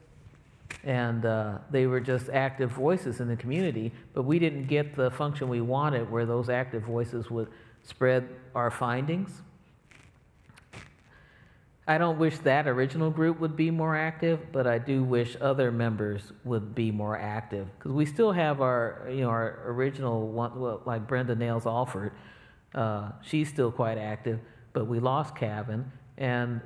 Speaker 5: and they were just active voices in the community, but we didn't get the function we wanted where those active voices would spread our findings. I don't wish that original group would be more active, but I do wish other members would be more active, because we still have our original one, like Brenda Nails Alford. She's still quite active, but we lost Kevin, and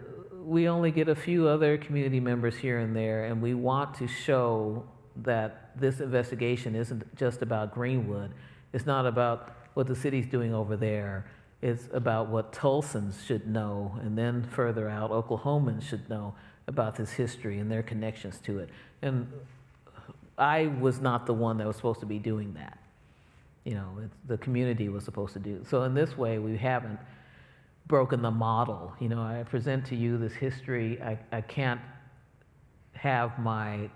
Speaker 5: we only get a few other community members here and there, and we want to show that this investigation isn't just about Greenwood. It's not about what the city's doing over there. It's about what Tulsans should know, and then further out, Oklahomans should know, about this history and their connections to it. And I was not the one that was supposed to be doing that. The community was supposed to do. So in this way, we haven't broken the model. I present to you this history. I can't have my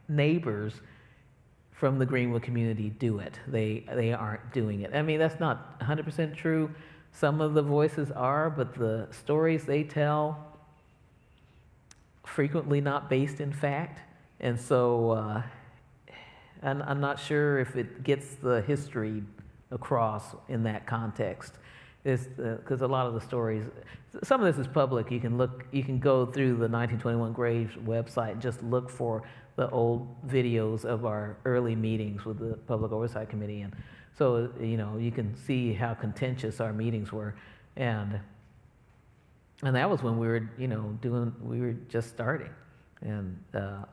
Speaker 5: neighbors from the Greenwood community do it. They aren't doing it. I mean, that's not 100% true. Some of the voices are, but the stories they tell frequently not based in fact. And so I'm not sure if it gets the history across in that context. Because a lot of the stories, some of this is public. You can go through the 1921 Graves website and just look for the old videos of our early meetings with the Public Oversight Committee. And so, you can see how contentious our meetings were. And that was when we were, we were just starting. And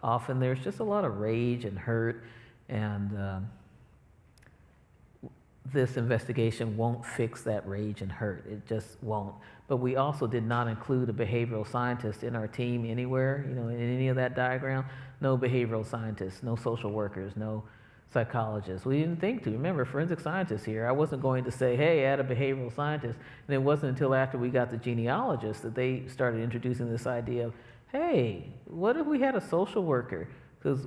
Speaker 5: often there's just a lot of rage and hurt, and this investigation won't fix that rage and hurt. It just won't. But we also did not include a behavioral scientist in our team anywhere, in any of that diagram. No behavioral scientists, no social workers, no psychologists. We didn't think to. Remember, forensic scientists here. I wasn't going to say, hey, add a behavioral scientist. And it wasn't until after we got the genealogists that they started introducing this idea of, hey, what if we had a social worker? Because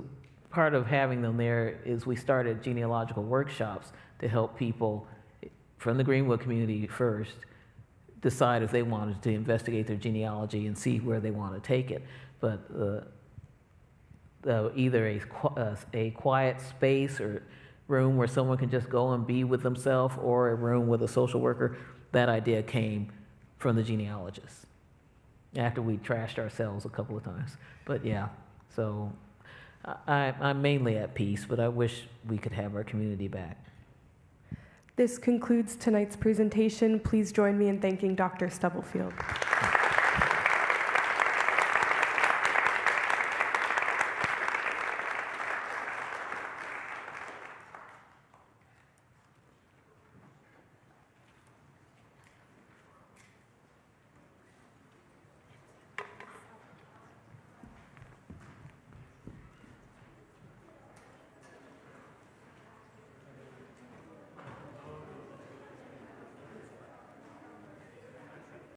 Speaker 5: part of having them there is we started genealogical workshops to help people from the Greenwood community first decide if they wanted to investigate their genealogy and see where they want to take it. But either a quiet space or room where someone can just go and be with themselves, or a room with a social worker, that idea came from the genealogists after we trashed ourselves a couple of times. But yeah, so I'm mainly at peace, but I wish we could have our community back.
Speaker 6: This concludes tonight's presentation. Please join me in thanking Dr. Stubblefield.